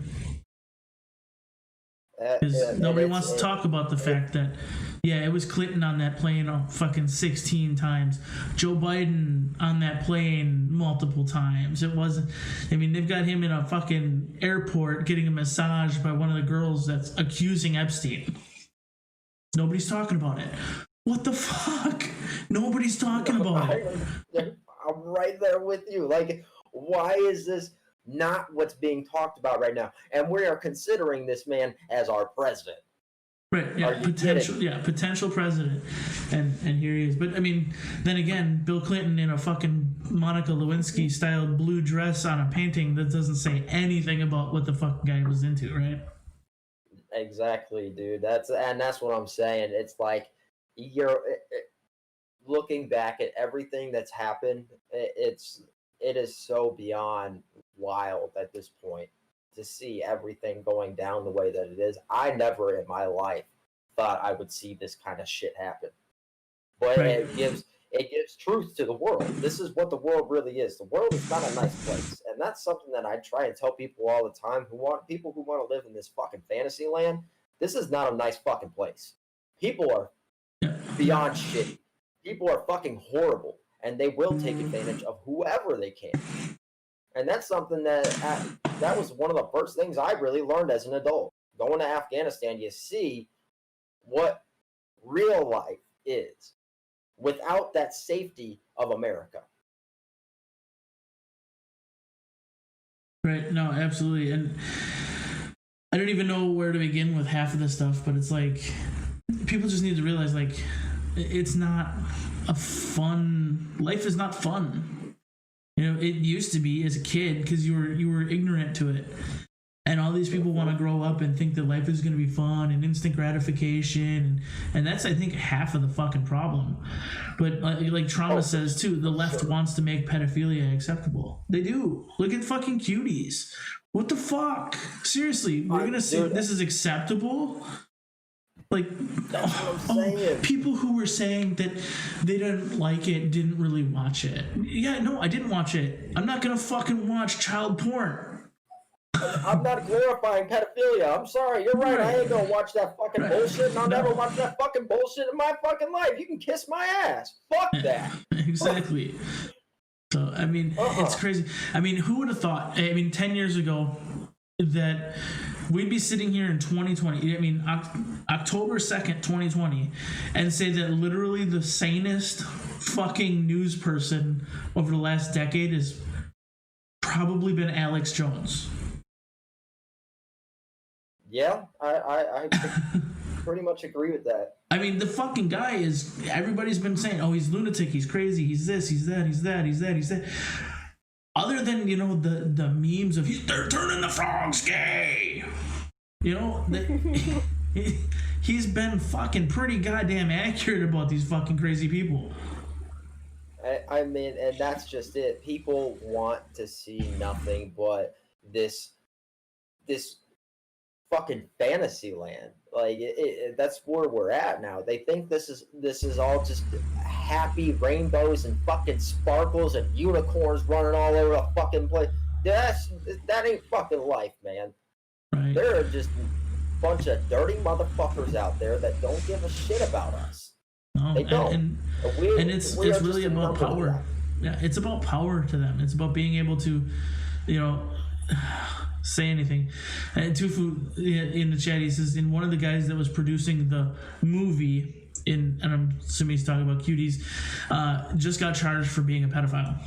Nobody wants to talk about the fact that, it was Clinton on that plane fucking 16 times. Joe Biden on that plane multiple times. It wasn't, they've got him in a fucking airport getting a massage by one of the girls that's accusing Epstein. Nobody's talking about it. What the fuck? Nobody's talking about it.
I'm right there with you. Like, why is this not what's being talked about right now? And we are considering this man as our president.
Right, potential president. And here he is. But then again, Bill Clinton in a fucking Monica Lewinsky styled blue dress on a painting that doesn't say anything about what the fucking guy was into, right?
Exactly, dude. That's what I'm saying. It's like looking back at everything that's happened, it is so beyond wild at this point to see everything going down the way that it is. I never in my life thought I would see this kind of shit happen. But right. It gives truth to the world. This is what the world really is. The world is not a nice place. And that's something that I try and tell people all the time who want to live in this fucking fantasy land. This is not a nice fucking place. People are beyond shitty. People are fucking horrible, and they will take advantage of whoever they can. And that's something that was one of the first things I really learned as an adult. Going to Afghanistan, you see what real life is without that safety of America.
Right. No, absolutely. And I don't even know where to begin with half of this stuff, but it's like people just need to realize, like, it's not a fun life. Is not fun. It used to be as a kid because you were ignorant to it, and all these people want to grow up and think that life is going to be fun and instant gratification, and that's, I think, half of the fucking problem. But like Trauma says too, the left wants to make pedophilia acceptable. They do. Look at fucking cuties. What the fuck? Seriously, we're gonna say this is acceptable? Like, people who were saying that they didn't like it didn't really watch it. Yeah, no, I didn't watch it. I'm not gonna fucking watch child porn.
I'm not glorifying pedophilia. I'm sorry, you're right. I ain't gonna watch that fucking bullshit, and I'll never watch that fucking bullshit in my fucking life. You can kiss my ass. Fuck that.
Exactly. So, it's crazy. Who would have thought, 10 years ago, that we'd be sitting here in 2020, October 2nd, 2020, and say that literally the sanest fucking news person over the last decade has probably been Alex Jones.
Yeah, I pretty much agree with that.
The fucking guy is, everybody's been saying, oh, he's lunatic, he's crazy, he's this, he's that, he's that, he's that, he's that. Other than, the memes of, they're turning the frogs gay. He's been fucking pretty goddamn accurate about these fucking crazy people.
And that's just it. People want to see nothing but this fucking fantasy land. Like, that's where we're at now. They think this is all just happy rainbows and fucking sparkles and unicorns running all over the fucking place. That ain't fucking life, man.
Right.
There are just a bunch of dirty motherfuckers out there that don't give a shit about us.
No,
they don't.
And it's really about power. Yeah, it's about power to them. It's about being able to, say anything. And Tufu in the chat, he says, in one of the guys that was producing the movie, and I'm assuming he's talking about Cuties, just got charged for being a pedophile.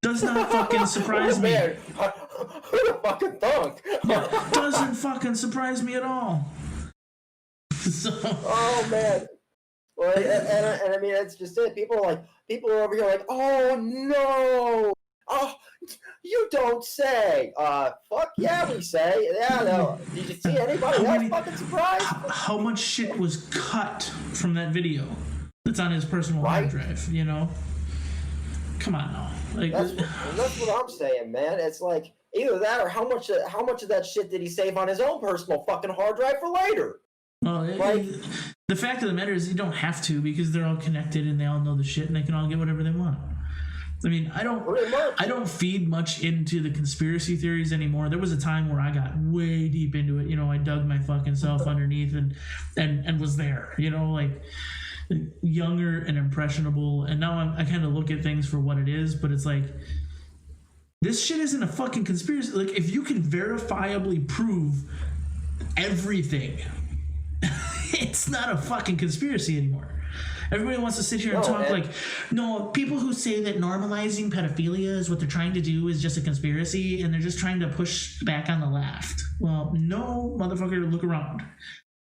Does not fucking surprise me.
Man, who the fucking thunk?
Yeah, doesn't fucking surprise me at all. So,
oh man. Well, and I mean, it's just it. People are over here like, oh no, oh, you don't say. Fuck yeah, we say. Yeah, no. Did you see anybody else fucking surprised?
How much shit was cut from that video that's on his personal hard drive? You know, come on now. Like,
that's what I'm saying, man. It's like either that or how much of that shit did he save on his own personal fucking hard drive for later?
Well, the fact of the matter is you don't have to, because they're all connected and they all know the shit and they can all get whatever they want. I mean, I don't feed much into the conspiracy theories anymore. There was a time where I got way deep into it. You know, I dug my fucking self underneath and was there, you know, like younger and impressionable. And now I kind of look at things for what it is, but it's like, this shit isn't a fucking conspiracy. Like, if you can verifiably prove everything, it's not a fucking conspiracy anymore. Everybody wants to sit here and talk like, no, people who say that normalizing pedophilia is what they're trying to do is just a conspiracy and they're just trying to push back on the left. Well, no, motherfucker, look around.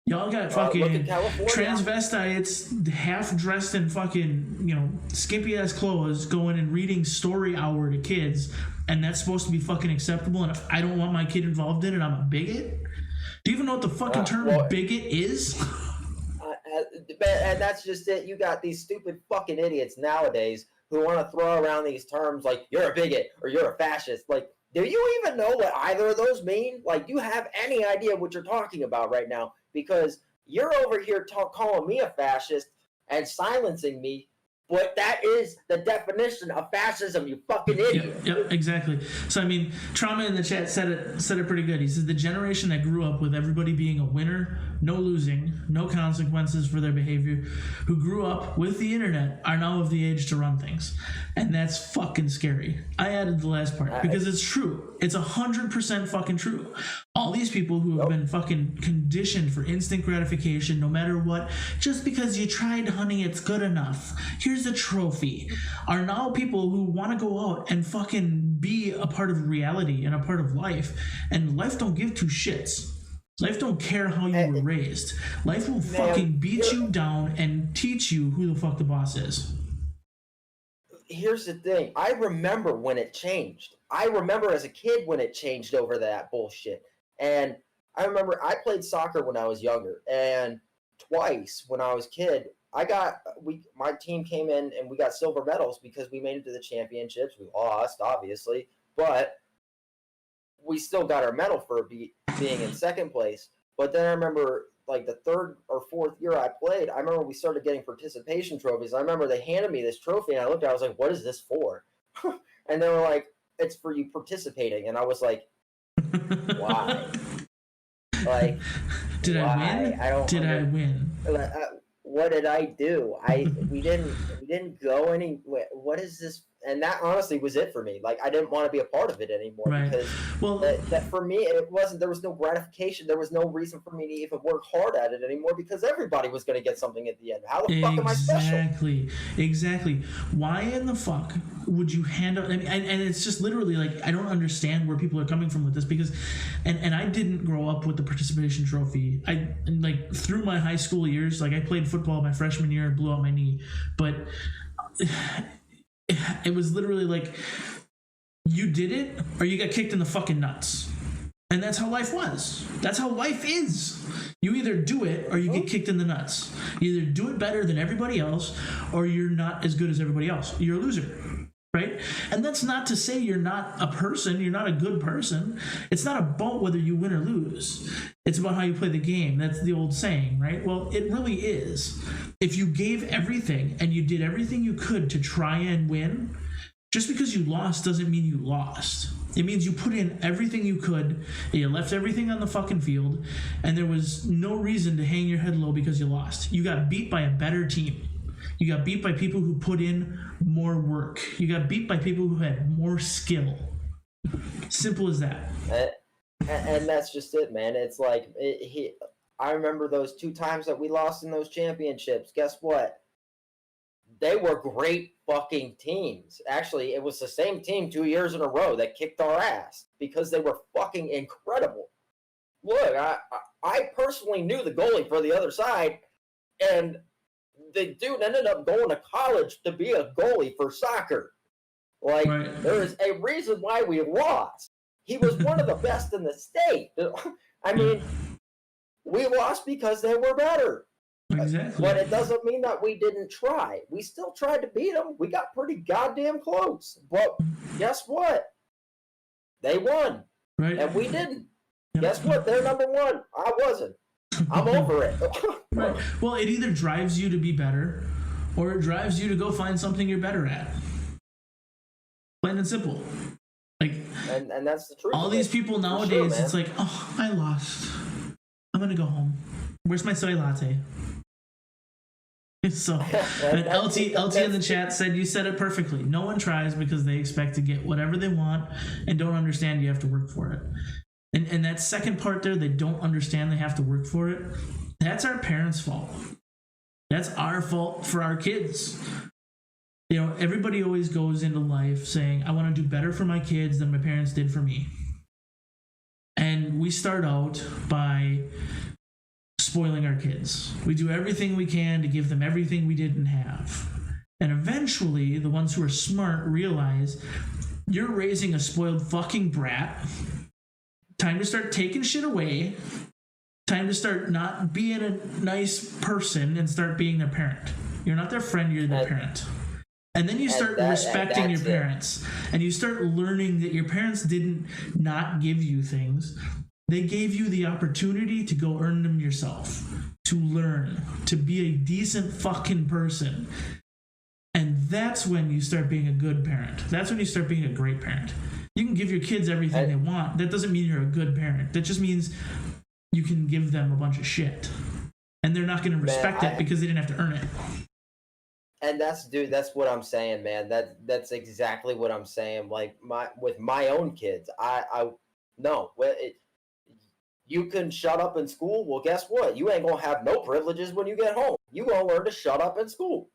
Y'all got fucking transvestites half dressed in fucking, you know, skimpy ass clothes going and reading story hour to kids, and that's supposed to be fucking acceptable, and if I don't want my kid involved in it, I'm a bigot? Do you even know what the fucking term bigot is?
And that's just it. You got these stupid fucking idiots nowadays who want to throw around these terms like you're a bigot or you're a fascist. Like, do you even know what either of those mean? Like, do you have any idea what you're talking about right now? Because you're over here calling me a fascist and silencing me, but that is the definition of fascism, you fucking idiot.
Yep, exactly. So, I mean, Trauma in the chat said it pretty good. He says, the generation that grew up with everybody being a winner, no losing, no consequences for their behavior, who grew up with the internet are now of the age to run things. And that's fucking scary. I added the last part because it's true. It's 100% fucking true. All these people who have been fucking conditioned for instant gratification, no matter what, just because you tried, honey, it's good enough. Here's a trophy, are now people who want to go out and fucking be a part of reality and a part of life. And life don't give two shits. Life don't care how you were raised. Life will fucking beat you down and teach you who the fuck the boss is.
Here's the thing. I remember when it changed. I remember as a kid when it changed over that bullshit. And I remember I played soccer when I was younger. And twice when I was a kid, my team came in and we got silver medals because we made it to the championships. We lost, obviously. But we still got our medal for being in second place. But then I remember, like, the third or fourth year I played, I remember we started getting participation trophies. I remember they handed me this trophy, and I looked at it, I was like, what is this for? And they were like, it's for you participating. And I was like, why? Like,
did
why?
I win? Did I win?
What did I do? We didn't go anywhere. What is this? And that honestly was it for me. Like, I didn't want to be a part of it anymore because that for me, it wasn't. There was no gratification. There was no reason for me to even work hard at it anymore because everybody was going to get something at the end. How the fuck am I special?
Exactly. Why in the fuck would you hand out? And it's just literally like, I don't understand where people are coming from with this because, and I didn't grow up with the participation trophy. Like, through my high school years, like, I played football my freshman year and blew out my knee, but it was literally like, you did it or you got kicked in the fucking nuts. And that's how life was. That's how life is. You either do it or you get kicked in the nuts. You either do it better than everybody else or you're not as good as everybody else. You're a loser, right? And that's not to say you're not a person. You're not a good person. It's not about whether you win or lose. It's about how you play the game. That's the old saying, right? Well, it really is. If you gave everything and you did everything you could to try and win, just because you lost doesn't mean you lost. It means you put in everything you could, and you left everything on the fucking field, and there was no reason to hang your head low because you lost. You got beat by a better team. You got beat by people who put in more work. You got beat by people who had more skill. Simple as that.
And that's just it, man. It's like I remember those 2 times that we lost in those championships. Guess what? They were great fucking teams. Actually, it was the same team 2 years in a row that kicked our ass because they were fucking incredible. Look, I personally knew the goalie for the other side, and the dude ended up going to college to be a goalie for soccer. Like,
Right.
there is a reason why we lost. He was one of the best in the state. I mean, we lost because they were better.
Exactly.
But it doesn't mean that we didn't try. We still tried to beat them. We got pretty goddamn close. But guess what? They won.
Right.
And we didn't.
Yep.
Guess what? They're number one. I wasn't. I'm over it.
Right. Well, it either drives you to be better or it drives you to go find something you're better at. Plain and simple. Like,
and that's the truth.
all these people nowadays,
sure,
it's like, oh, I lost. I'm going to go home. Where's my soy latte? So, and LT in the chat said, you said it perfectly. No one tries because they expect to get whatever they want and don't understand you have to work for it. And that second part there, they don't understand they have to work for it. That's our parents' fault. That's our fault for our kids. You know, everybody always goes into life saying, I want to do better for my kids than my parents did for me. And we start out by spoiling our kids. We do everything we can to give them everything we didn't have. And eventually, the ones who are smart realize you're raising a spoiled fucking brat. Time to start taking shit away. Time to start not being a nice person and start being their parent. You're not their friend, you're their parent. And then you start respecting your parents. And you start learning that your parents didn't not give you things. They gave you the opportunity to go earn them yourself, to learn, to be a decent fucking person. And that's when you start being a good parent. That's when you start being a great parent. You can give your kids everything they want. That doesn't mean you're a good parent. That just means you can give them a bunch of shit. And they're not going to respect it because they didn't have to earn it.
And that's what I'm saying, man. That's exactly what I'm saying. Like, with my own kids, you can shut up in school. Well, guess what? You ain't gonna have no privileges when you get home. You gonna learn to shut up in school.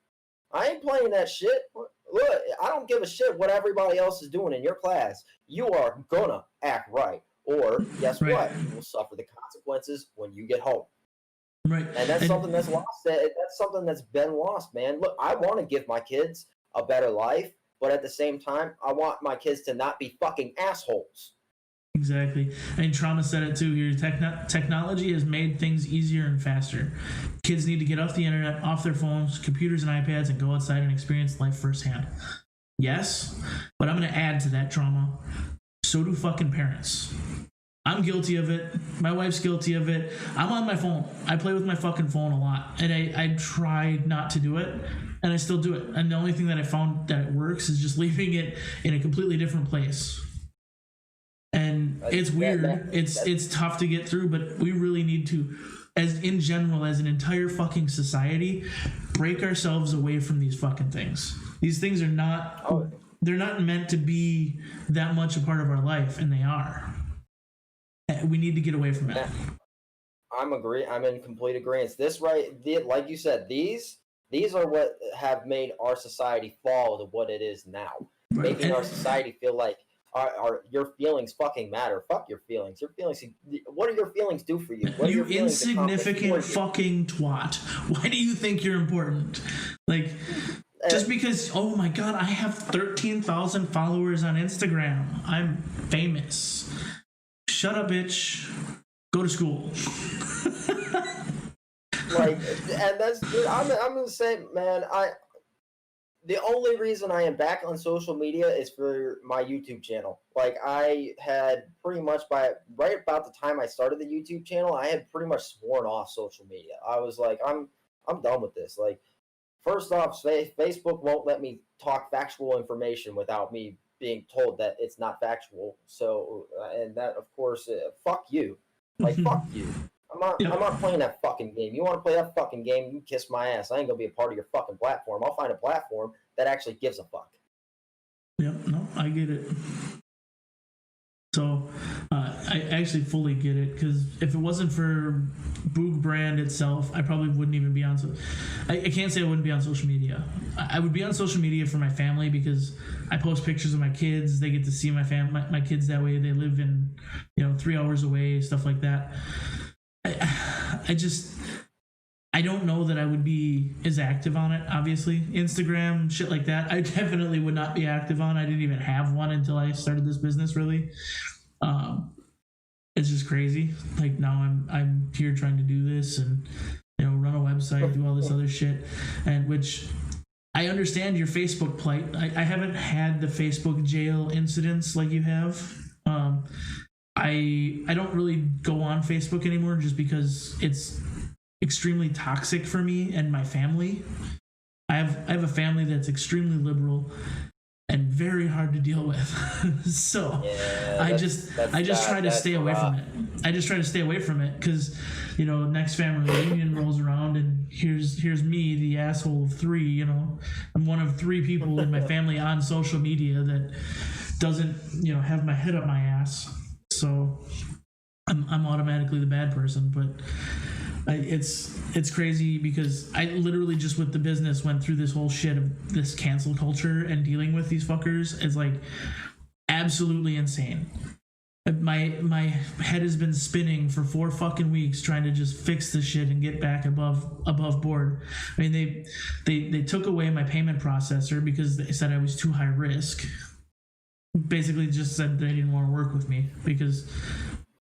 I ain't playing that shit. Look, I don't give a shit what everybody else is doing in your class. You are gonna act right, or guess what? You will suffer the consequences when you get home.
Right.
And that's something that's lost. That's something that's been lost, man. Look, I want to give my kids a better life, but at the same time, I want my kids to not be fucking assholes.
Exactly. And Trauma said it too here. Technology has made things easier and faster. Kids need to get off the internet, off their phones, computers, and iPads, and go outside and experience life firsthand. Yes, but I'm going to add to that, Trauma. So do fucking parents. I'm guilty of it. My wife's guilty of it. I'm on my phone. I play with my fucking phone a lot. And I try not to do it. And I still do it. And the only thing that I found that it works is just leaving it in a completely different place. And it's weird. It's tough to get through, but we really need to, as in general, as an entire fucking society, break ourselves away from these fucking things. These things are not, they're not meant to be that much a part of our life, and they are. We need to get away from it.
I'm in complete agreement. Like you said, these are what have made our society fall to what it is now, making our society feel like your feelings fucking matter. Fuck your feelings. Your feelings. What do your feelings do for you? What
you insignificant fucking twat. Why do you think you're important? Like, just because, oh my god, I have 13,000 followers on Instagram. I'm famous. Shut up, bitch. Go to school.
And that's. I'm gonna say, man. The only reason I am back on social media is for my YouTube channel. Like, I had pretty much right about the time I started the YouTube channel, I had pretty much sworn off social media. I was like, I'm done with this. Like, first off, Facebook won't let me talk factual information without me being told that it's not factual. So, and that, of course, fuck you. Like, fuck you. I'm not playing that fucking game. You want to play that fucking game, you kiss my ass. I ain't going to be a part of your fucking platform. I'll find a platform that actually gives a fuck.
Yep, no, I get it. So, I actually fully get it, because if it wasn't for Boog brand itself, I probably wouldn't even be on. I can't say I wouldn't be on social media. I would be on social media for my family, because I post pictures of my kids. They get to see my my kids that way. They live in 3 hours away, stuff like that. I don't know that I would be as active on it. Obviously, Instagram, shit like that, I definitely would not be active on. I didn't even have one until I started this business, really. It's just crazy. Like, now I'm here trying to do this and run a website, do all this other shit, and which I understand your Facebook plight. I haven't had the Facebook jail incidents like you have. I don't really go on Facebook anymore, just because it's extremely toxic for me and my family. I have a family that's extremely liberal and very hard to deal with. So yeah, I just try to stay away from it. I just try to stay away from it, because next family reunion rolls around and here's me, the asshole of three. I'm one of 3 people in my family on social media that doesn't have my head up my ass. So I'm automatically the bad person. But it's crazy, because I literally just with the business went through this whole shit of this cancel culture and dealing with these fuckers is like absolutely insane. My head has been spinning for 4 fucking weeks trying to just fix this shit and get back above board. I mean, they took away my payment processor because they said I was too high risk. Basically just said they didn't want to work with me, because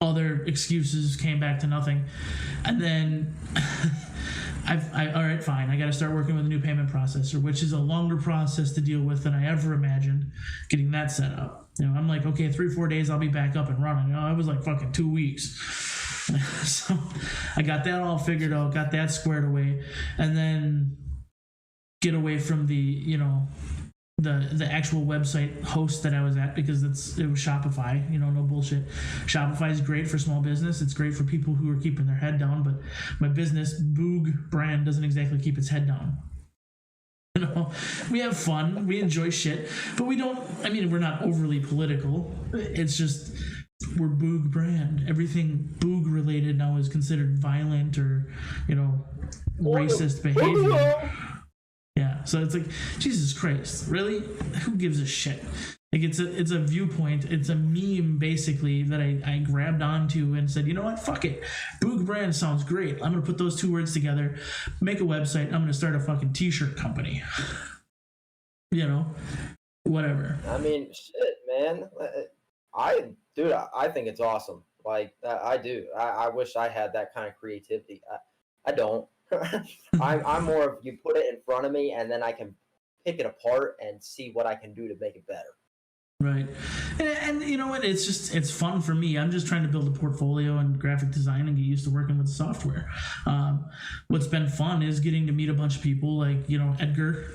all their excuses came back to nothing. And then all right, fine, I got to start working with a new payment processor, which is a longer process to deal with than I ever imagined, getting that set up. I'm like, okay, 3-4 days I'll be back up and running. I was like fucking 2 weeks. So I got that all figured out, got that squared away, and then get away from the the actual website host that I was at, because it was Shopify. No bullshit. Shopify is great for small business. It's great for people who are keeping their head down, but my business, Boog brand, doesn't exactly keep its head down. We have fun, we enjoy shit, but we don't. I mean, we're not overly political. It's just we're Boog brand. Everything Boog related now is considered violent or racist behavior. Yeah, so it's like, Jesus Christ, really? Who gives a shit? Like, it's a viewpoint, it's a meme, basically, that I grabbed onto and said, you know what, fuck it. Boog brand sounds great. I'm going to put those 2 words together, make a website, I'm going to start a fucking t-shirt company. Whatever.
I mean, shit, man. I think it's awesome. Like, I do. I wish I had that kind of creativity. I don't. I'm more of, you put it in front of me and then I can pick it apart and see what I can do to make it better.
Right. And you know what? It's fun for me. I'm just trying to build a portfolio and graphic design and get used to working with the software. What's been fun is getting to meet a bunch of people like, Edgar,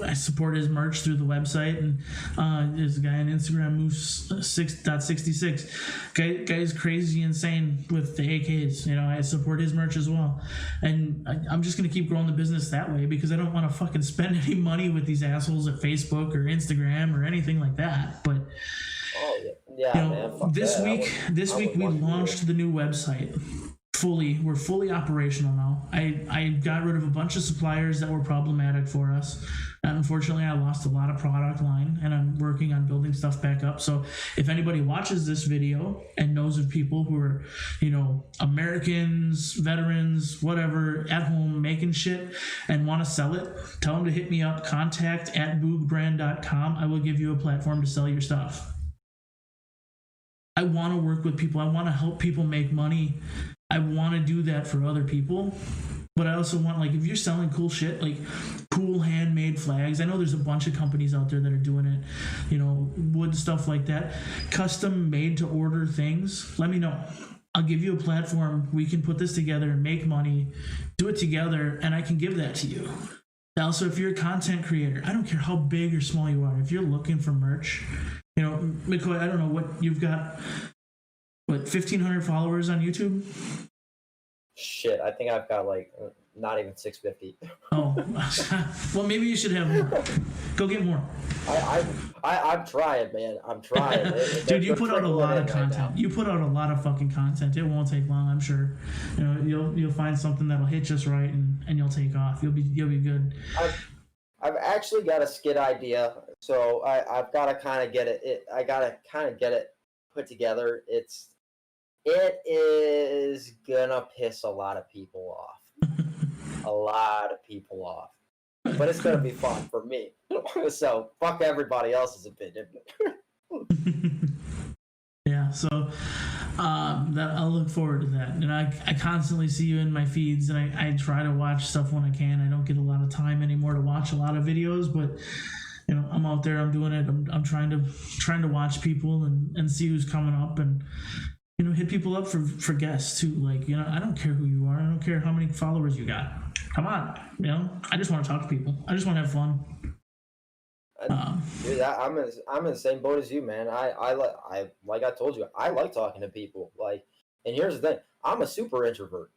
I support his merch through the website, and there's a guy on Instagram, Moose6.66. Guy's crazy insane with the AKs. I support his merch as well. And I'm just going to keep growing the business that way, because I don't want to fucking spend any money with these assholes at Facebook or Instagram or anything like that. But
man,
this week we launched the new website. We're fully operational now. I got rid of a bunch of suppliers that were problematic for us. Unfortunately, I lost a lot of product line, and I'm working on building stuff back up. So if anybody watches this video and knows of people who are, Americans, veterans, whatever, at home making shit and want to sell it, tell them to hit me up, contact@boogbrand.com. I will give you a platform to sell your stuff. I want to work with people. I want to help people make money. I want to do that for other people, but I also want, like, if you're selling cool shit, like cool handmade flags, I know there's a bunch of companies out there that are doing it, wood stuff like that, custom made to order things, let me know. I'll give you a platform. We can put this together and make money, do it together, and I can give that to you. Also, if you're a content creator, I don't care how big or small you are, if you're looking for merch, McCoy, I don't know what you've got. 1,500 followers on YouTube?
Shit, I think I've got like not even 650.
Oh, well, maybe you should have more. Go get more.
I'm trying, man. I'm trying.
Dude, you put out a lot of content. You put out a lot of fucking content. It won't take long, I'm sure. You know, you'll find something that'll hit just right, and you'll take off. You'll be good.
I've actually got a skit idea, so I've got to kind of get it. I got to kind of get it put together. It is gonna piss a lot of people off. A lot of people off. But it's gonna be fun for me. So fuck everybody else's opinion.
Yeah, so that I'll look forward to that. And I constantly see you in my feeds, and I try to watch stuff when I can. I don't get a lot of time anymore to watch a lot of videos, but you know, I'm out there, I'm doing it. I'm trying to watch people and see who's coming up, and you know, hit people up for guests too. Like, you know, I don't care who you are. I don't care how many followers you got. Come on, you know, I just want to talk to people. I just want to have fun.
Dude, I'm in the same boat as you, man. I like I told you, I like talking to people. Like, and here's the thing, I'm a super introvert,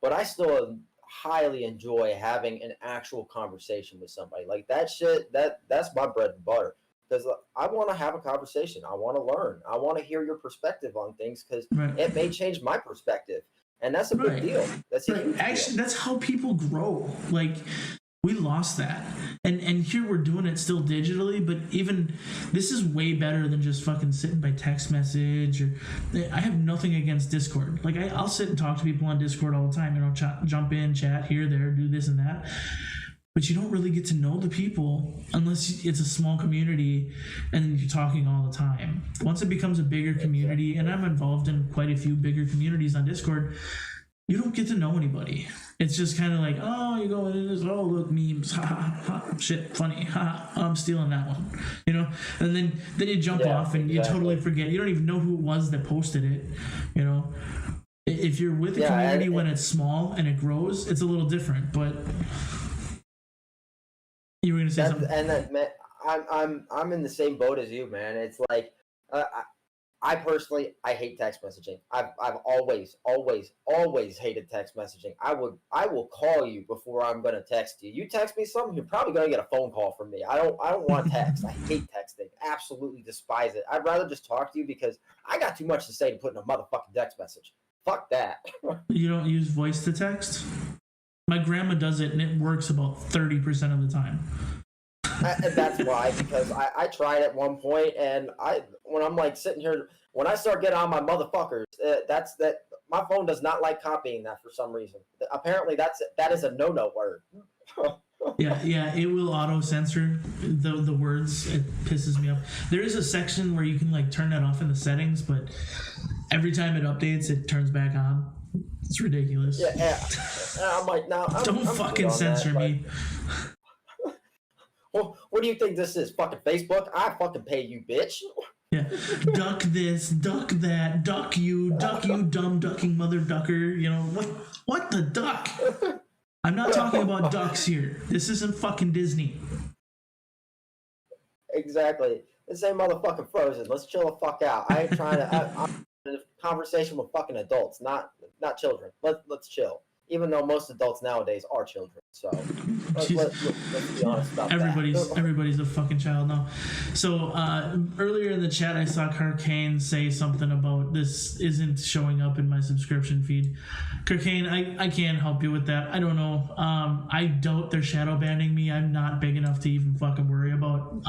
but I still highly enjoy having an actual conversation with somebody. Like that shit, that's my bread and butter. Because I want to have a conversation. I want to learn. I want to hear your perspective on things, because it may change my perspective, and that's a big deal. That's a huge
Actually,
deal.
that's how people grow. Like, we lost that, and here we're doing it still digitally, but even this is way better than just fucking sitting by text message. Or I have nothing against Discord. Like, I'll sit and talk to people on Discord all the time. You know, jump in, chat here, there, do this and that. But you don't really get to know the people unless it's a small community and you're talking all the time. Once it becomes a bigger community, and I'm involved in quite a few bigger communities on Discord, you don't get to know anybody. It's just kind of like, oh, you go in this, oh, look, memes, ha, ha, ha, shit, funny, ha, I'm stealing that one, you know? And then you jump off and you totally forget. You don't even know who it was that posted it, you know? If you're with a community when it's small and it grows, it's a little different, but... You were gonna say something,
and that, man, I'm in the same boat as you, man. It's like, I personally, I hate text messaging. I've always hated text messaging. I will call you before I'm gonna text you. You text me something, you're probably gonna get a phone call from me. I don't want text. I hate texting. Absolutely despise it. I'd rather just talk to you, because I got too much to say to put in a motherfucking text message. Fuck that.
You don't use voice to text? My grandma does it, and it works about 30% of the time.
And that's why, because I tried at one point, and when I'm like sitting here, when I start getting on my motherfuckers, my phone does not like copying that for some reason. Apparently, that is a no word.
Yeah, it will auto censor the words. It pisses me off. There is a section where you can like turn that off in the settings, but every time it updates, it turns back on. It's ridiculous.
Yeah. I'm like, no,
don't fucking censor me.
Well, what do you think this is? Fucking Facebook? I fucking pay you, bitch.
Yeah. Duck this, duck that, duck you, dumb ducking mother ducker. You know, what the duck? I'm not talking about ducks here. This isn't fucking Disney.
Exactly. This ain't motherfucking Frozen. Let's chill the fuck out. I ain't trying to... I'm in a conversation with fucking adults, not children. Let's chill. Even though most adults nowadays are children, so let's be honest about that.
Everybody's a fucking child now. So earlier in the chat, I saw Carcane say something about this isn't showing up in my subscription feed. Carcane, I can't help you with that. I don't know. I doubt they're shadow banning me. I'm not big enough to even fucking worry about.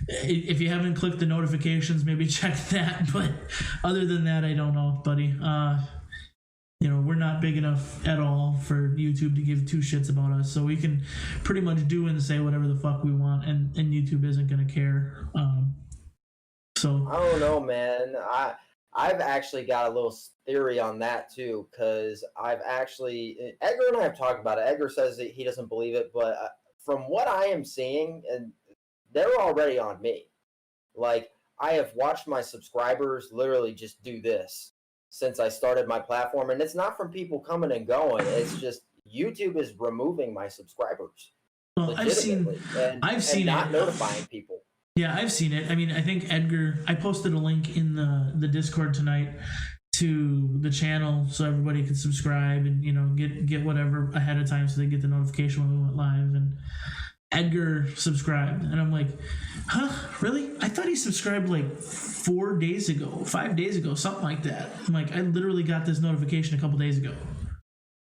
If you haven't clicked the notifications, maybe check that. But other than that, I don't know, buddy. You know, we're not big enough at all for YouTube to give two shits about us, so we can pretty much do and say whatever the fuck we want, and YouTube isn't gonna care. So
I don't know, man. I've actually got a little theory on that too, because Edgar and I have talked about it. Edgar says that he doesn't believe it, but from what I am seeing, and they're already on me. Like, I have watched my subscribers literally just do this since I started my platform, and it's not from people coming and going. It's just YouTube is removing my subscribers.
Well, I've seen
not notifying people.
Yeah, I've seen it. I mean, I think Edgar. I posted a link in the Discord tonight to the channel so everybody could subscribe and, you know, get whatever ahead of time so they get the notification when we went live. And Edgar subscribed, and I'm like, huh, really? I thought he subscribed like 4 days ago, 5 days ago, something like that. I'm like, I literally got this notification a couple days ago.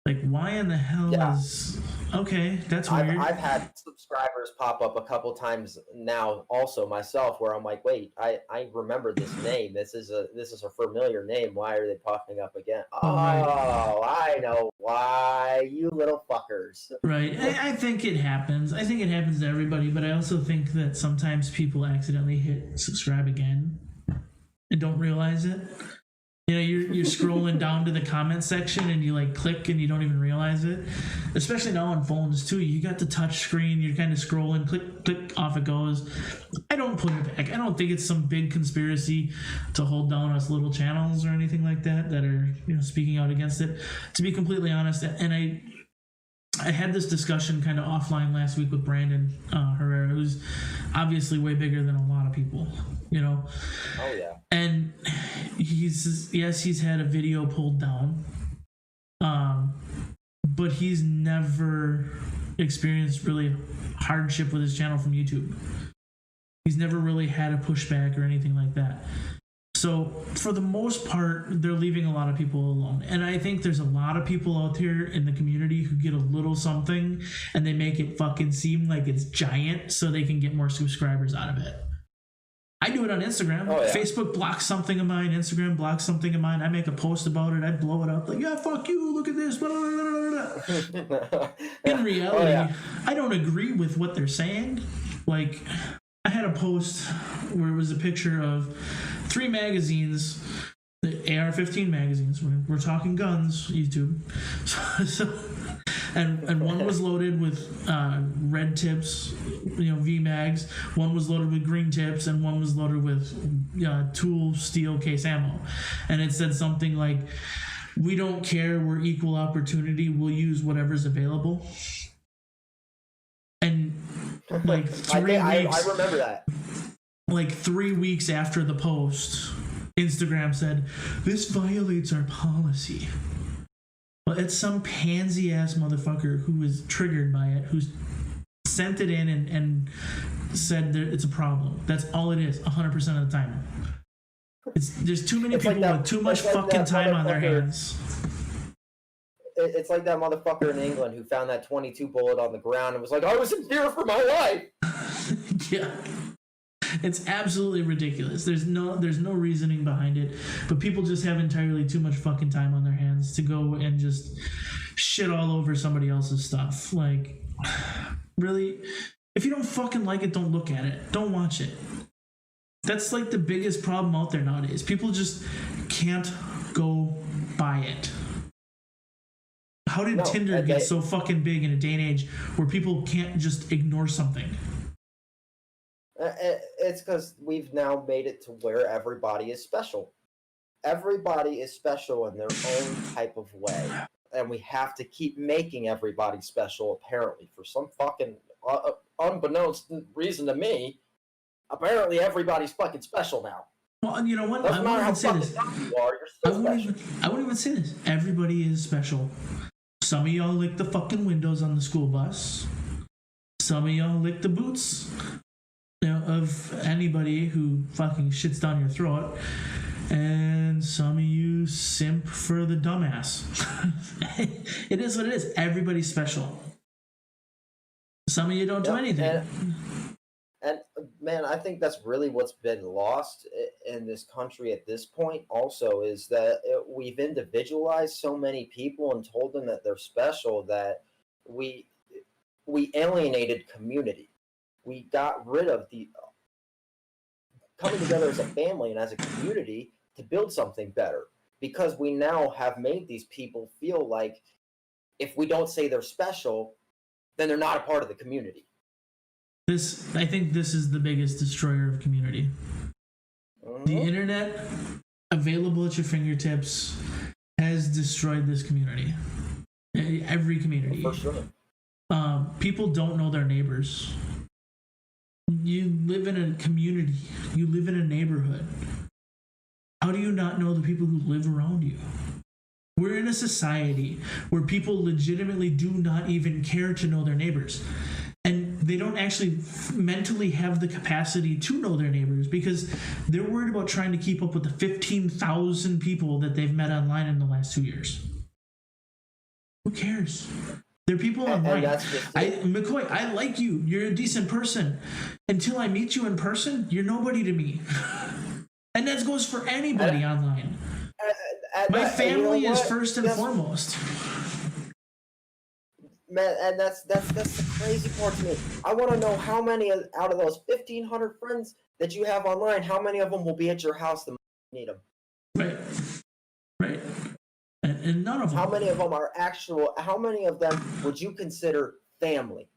Like, why in the hell is... Okay, that's weird.
I've had subscribers pop up a couple times now also myself where I'm like, wait, I remember this name. This is a familiar name. Why are they popping up again? Oh, I know why. You little fuckers.
Right. I think it happens. I think it happens to everybody, but I also think that sometimes people accidentally hit subscribe again and don't realize it. You know, you're scrolling down to the comment section and you like click and you don't even realize it. Especially now on phones too. You got the touch screen, you're kind of scrolling, click, off it goes. I don't put it back. I don't think it's some big conspiracy to hold down us little channels or anything like that are, you know, speaking out against it. To be completely honest, and I had this discussion kind of offline last week with Brandon Herrera, who's obviously way bigger than a lot of people, you know.
Oh yeah.
And he's had a video pulled down, but he's never experienced really hardship with his channel from YouTube. He's never really had a pushback or anything like that. So for the most part, they're leaving a lot of people alone. And I think there's a lot of people out there in the community who get a little something and they make it fucking seem like it's giant so they can get more subscribers out of it. I do it on Instagram.
Oh, yeah.
Facebook blocks something of mine. Instagram blocks something of mine. I make a post about it. I blow it up. Like, yeah, fuck you. Look at this. Blah, blah, blah, blah. In reality, I don't agree with what they're saying. Like, I had a post where it was a picture of 3 magazines, the AR-15 magazines. We're talking guns, YouTube. And one was loaded with red tips, you know, V-mags. One was loaded with green tips, and one was loaded with tool steel case ammo. And it said something like, "We don't care. We're equal opportunity. We'll use whatever's available." And like 3 weeks,
I remember that.
Like 3 weeks after the post, Instagram said, "This violates our policy." Well, it's some pansy ass motherfucker who was triggered by it, who's sent it in and said that it's a problem. That's all it is, 100% of the time. There's too many people with too much fucking time on their hands.
It's like that motherfucker in England who found that 22 bullet on the ground and was like, I was in fear for my life.
Yeah. It's absolutely ridiculous. There's no reasoning behind it, but people just have entirely too much fucking time on their hands to go and just shit all over somebody else's stuff. Like, really, if you don't fucking like it, don't look at it. Don't watch it. That's like the biggest problem out there nowadays. People just can't go buy it. How did Tinder get so fucking big in a day and age where people can't just ignore something?
It's because we've now made it to where everybody is special. Everybody is special in their own type of way. And we have to keep making everybody special, apparently. For some fucking unbeknownst reason to me, apparently everybody's fucking special now.
Well, you know what?
Doesn't matter how fucking dumb you are, you're still special.
I wouldn't even say this. Everybody is special. Some of y'all lick the fucking windows on the school bus. Some of y'all lick the boots, you know, of anybody who fucking shits down your throat. And some of you simp for the dumbass. It is what it is. Everybody's special. Some of you don't do anything.
And man, I think that's really what's been lost in this country at this point also is that we've individualized so many people and told them that they're special that we alienated community. We got rid of the coming together as a family and as a community to build something better, because we now have made these people feel like if we don't say they're special, then they're not a part of the community.
I think this is the biggest destroyer of community. The internet, available at your fingertips, has destroyed this community. Every community.
For sure.
People don't know their neighbors. You live in a community. You live in a neighborhood. How do you not know the people who live around you? We're in a society where people legitimately do not even care to know their neighbors. And they don't actually mentally have the capacity to know their neighbors because they're worried about trying to keep up with the 15,000 people that they've met online in the last 2 years. Who cares? They're people online. McCoy, I like you. You're a decent person. Until I meet you in person, you're nobody to me. And that goes for anybody online. My family is first and foremost.
Man, and that's the crazy part to me. I want to know how many out of those 1,500 friends that you have online, how many of them will be at your house the moment you need them?
Right. And none of them.
How many of them are actual? How many of them would you consider family?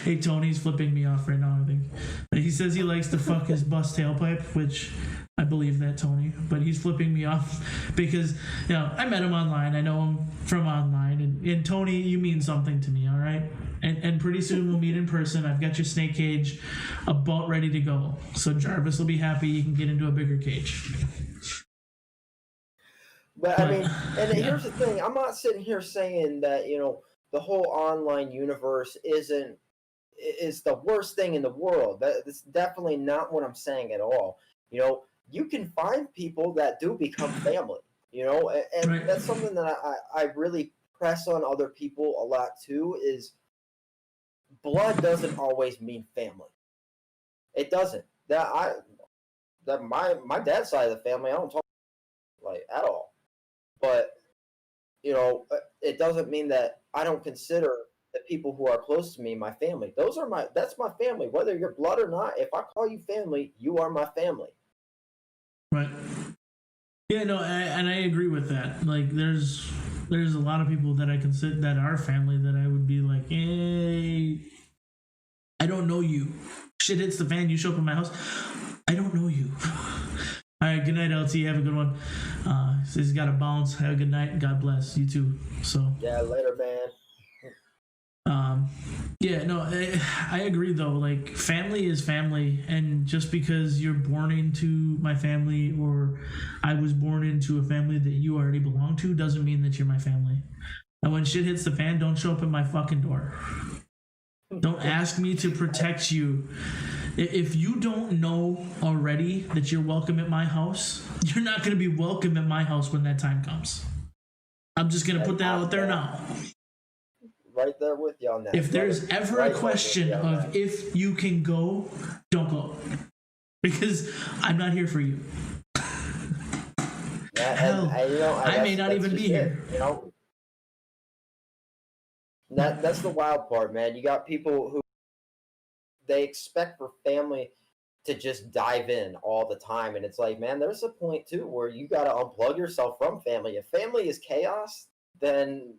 Hey, Tony's flipping me off right now, I think. He says he likes to fuck his bus tailpipe, which I believe that, Tony. But he's flipping me off because, I met him online. I know him from online. And Tony, you mean something to me, all right? And pretty soon we'll meet in person. I've got your snake cage about ready to go. So Jarvis will be happy you can get into a bigger cage.
But I mean, and here's the thing. I'm not sitting here saying that, the whole online universe is the worst thing in the world. That's definitely not what I'm saying at all. You can find people that do become family, and that's something that I really press on other people a lot too, is blood doesn't always mean family. It doesn't. My dad's side of the family, I don't talk at all. But, it doesn't mean that I don't consider the people who are close to me my family. That's my family. Whether you're blood or not, if I call you family, you are my family.
Right. Yeah, no, and I agree with that. Like, there's a lot of people that I consider that are family that I would be like, hey, I don't know you. Shit hits the fan, you show up at my house. I don't know you. All right, good night, LT. Have a good one. Says he's got to bounce. Have a good night. God bless. You too. So.
Yeah, later, man.
Yeah, no, I agree though. Like, family is family, and just because you're born into my family or I was born into a family that you already belong to doesn't mean that you're my family. And when shit hits the fan, don't show up at my fucking door. Don't ask me to protect you. If you don't know already that you're welcome at my house, you're not going to be welcome at my house when that time comes. I'm just going to put that out there now.
Right there with you on that.
If there's ever a question of if you can go, don't go. Because I'm not here for you. Hell, I may not even be here.
That's the wild part, man. You got people who they expect for family to just dive in all the time. And it's like, man, there's a point too where you got to unplug yourself from family. If family is chaos, then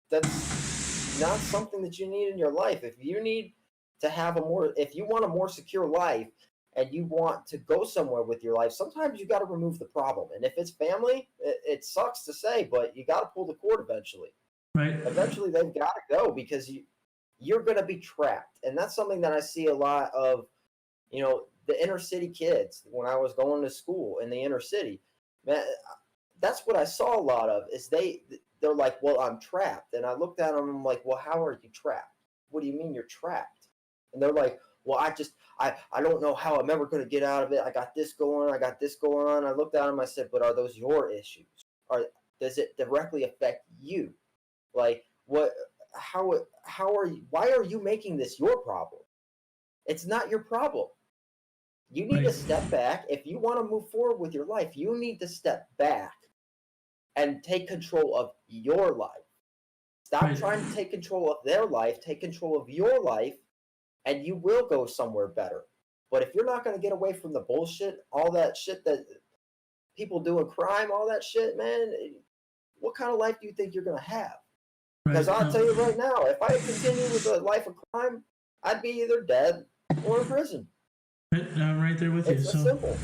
that's not something that you need in your life. If you need to have if you want a more secure life and you want to go somewhere with your life, sometimes you got to remove the problem. And if it's family, it sucks to say, but you got to pull the cord eventually.
Right.
Eventually they've got to go because you're going to be trapped. And that's something that I see a lot of, the inner city kids when I was going to school in the inner city. Man, that's what I saw a lot of is they're like, well, I'm trapped. And I looked at them and I'm like, well, how are you trapped? What do you mean you're trapped? And they're like, well, I don't know how I'm ever going to get out of it. I got this going on. I looked at them, I said, but are those your issues? Does it directly affect you? Like, why are you making this your problem? It's not your problem. You need to step back. If you want to move forward with your life, you need to step back and take control of your life. Stop trying to take control of their life. Take control of your life, and you will go somewhere better. But if you're not going to get away from the bullshit, all that shit that people do in crime, all that shit, man, what kind of life do you think you're going to have? Because I'll tell you right now, if I continue with a life of crime, I'd be either dead or in prison.
I'm right there with you.
It's simple.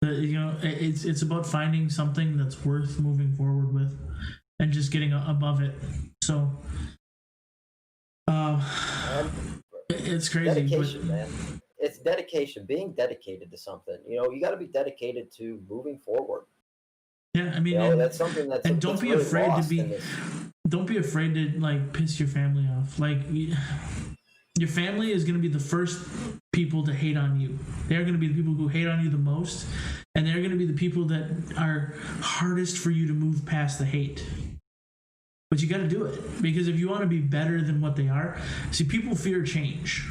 It's about finding something that's worth moving forward with, and just getting above it. So, it's crazy.
Dedication, man. it's dedication, being dedicated to something. You got to be dedicated to moving forward.
Yeah, I mean,
that's something that's
and don't
that's
be
really
afraid to
lost
be.
in this.
Don't be afraid to like piss your family off. Like your family is going to be the first people to hate on you. They're going to be the people who hate on you the most, and they're going to be the people that are hardest for you to move past the hate. But you got to do it, because if you want to be better than what they are, see, people fear change.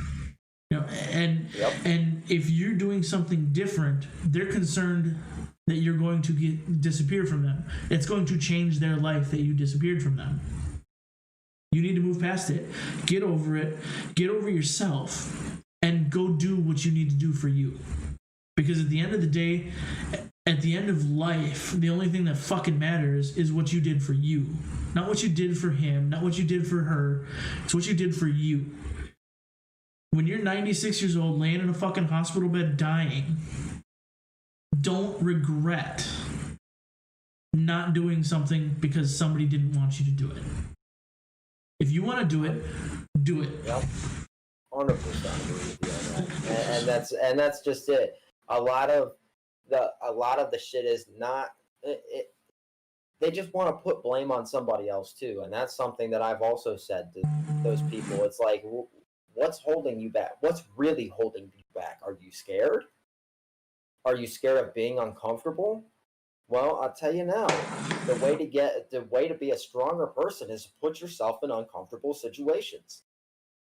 And if you're doing something different, they're concerned that you're going to disappear from them. It's going to change their life that you disappeared from them. You need to move past it. Get over it. Get over yourself and go do what you need to do for you. Because at the end of the day, at the end of life, the only thing that fucking matters is what you did for you. Not what you did for him, not what you did for her. It's what you did for you. When you're 96 years old, laying in a fucking hospital bed dying, don't regret not doing something because somebody didn't want you to do it. If you want to do it, do it.
Yep. 100% agree with you on that. And that's just it. A lot of the shit is not it. They just want to put blame on somebody else too, and that's something that I've also said to those people. It's like, what's holding you back? What's really holding you back? Are you scared? Are you scared of being uncomfortable? Well, I'll tell you now, the way to be a stronger person is to put yourself in uncomfortable situations.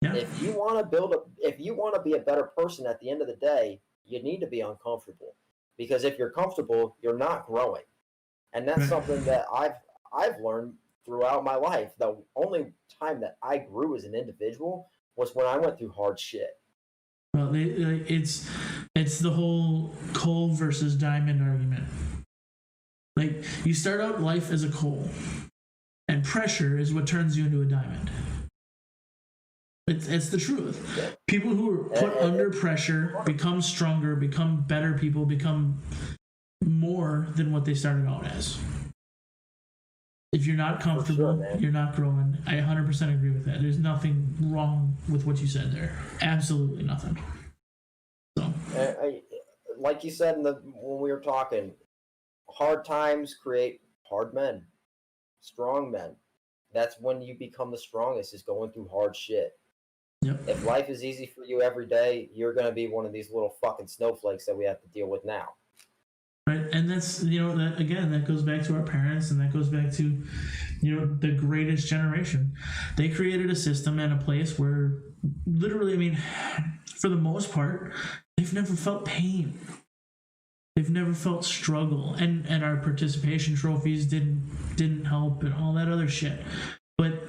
Yeah. If you want to be a better person at the end of the day, you need to be uncomfortable. Because if you're comfortable, you're not growing. And that's something that I've learned throughout my life. The only time that I grew as an individual was when I went through hard shit.
Well, it's the whole coal versus diamond argument. Like, you start out life as a coal, and pressure is what turns you into a diamond. It's the truth. People who are put under pressure become stronger, become better people, become more than what they started out as. If you're not comfortable, you're not growing. I 100% agree with that. There's nothing wrong with what you said there. Absolutely nothing. So,
like you said when we were talking, hard times create hard men, strong men. That's when you become the strongest, is going through hard shit.
Yep.
If life is easy for you every day, you're going to be one of these little fucking snowflakes that we have to deal with now.
Right, and that's, that goes back to our parents, and that goes back to, the greatest generation. They created a system and a place where, literally, for the most part, they've never felt pain. They've never felt struggle, and our participation trophies didn't help, and all that other shit. But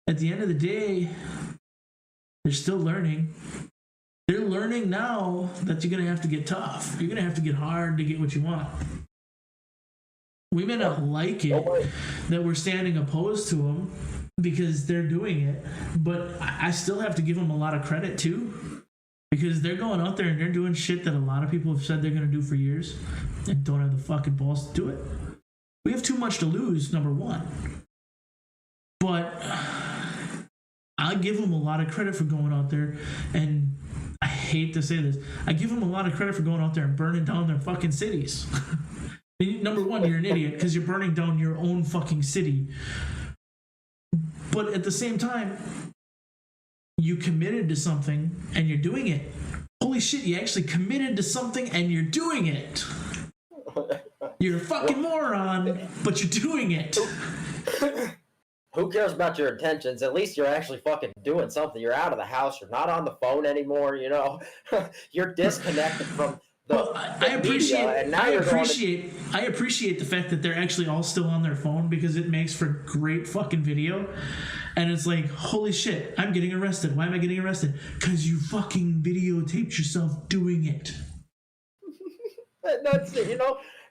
at the end of the day, they're still learning. They're learning now that you're going to have to get tough. You're going to have to get hard to get what you want. We may not like it that we're standing opposed to them because they're doing it, but I still have to give them a lot of credit too, because they're going out there and they're doing shit that a lot of people have said they're going to do for years and don't have the fucking balls to do it. We have too much to lose, number one. But I give them a lot of credit for going out there, and I hate to say this, I give them a lot of credit for going out there and burning down their fucking cities. Number one, you're an idiot because you're burning down your own fucking city. But at the same time, you committed to something and you're doing it. Holy shit, you actually committed to something and you're doing it. You're a fucking moron, but you're doing it.
Who cares about your intentions? At least you're actually fucking doing something. You're out of the house. You're not on the phone anymore. You're disconnected from
I appreciate the fact that they're actually all still on their phone, because it makes for great fucking video. And it's like, holy shit, I'm getting arrested. Why am I getting arrested? Because you fucking videotaped yourself doing it.
That's it.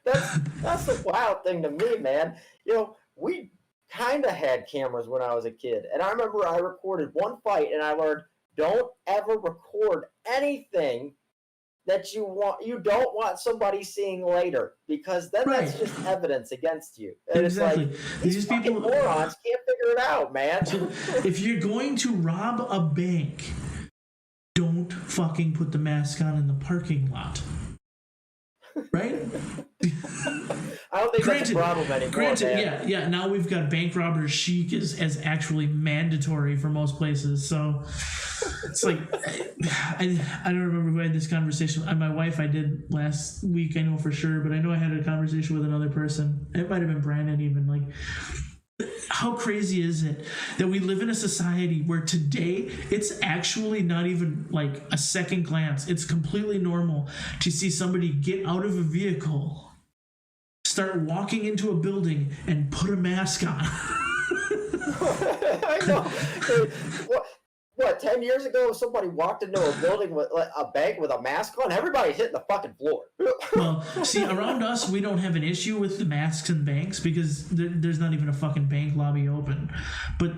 That's the wild thing to me, man. We kind of had cameras when I was a kid, and I remember I recorded one fight, and I learned, don't ever record anything that you don't want somebody seeing later, because then that's just evidence against you. And
exactly.
It's like, these fucking morons can't figure it out, man.
If you're going to rob a bank, don't fucking put the mask on in the parking lot. Right?
I don't think that's a problem anymore.
Granted,
man.
yeah. Now we've got bank robber chic as actually mandatory for most places. So it's like I don't remember who I had this conversation. My wife I did last week, I know for sure, but I know I had a conversation with another person. It might have been Brandon even. Like, how crazy is it that we live in a society where today it's actually not even like a second glance, it's completely normal to see somebody get out of a vehicle, start walking into a building, and put a mask on.
I know. Dude, what 10 years ago, if somebody walked into a building with like, a bank with a mask on, everybody's hitting the fucking floor.
Well, see, around us, we don't have an issue with the masks in banks because there's not even a fucking bank lobby open. But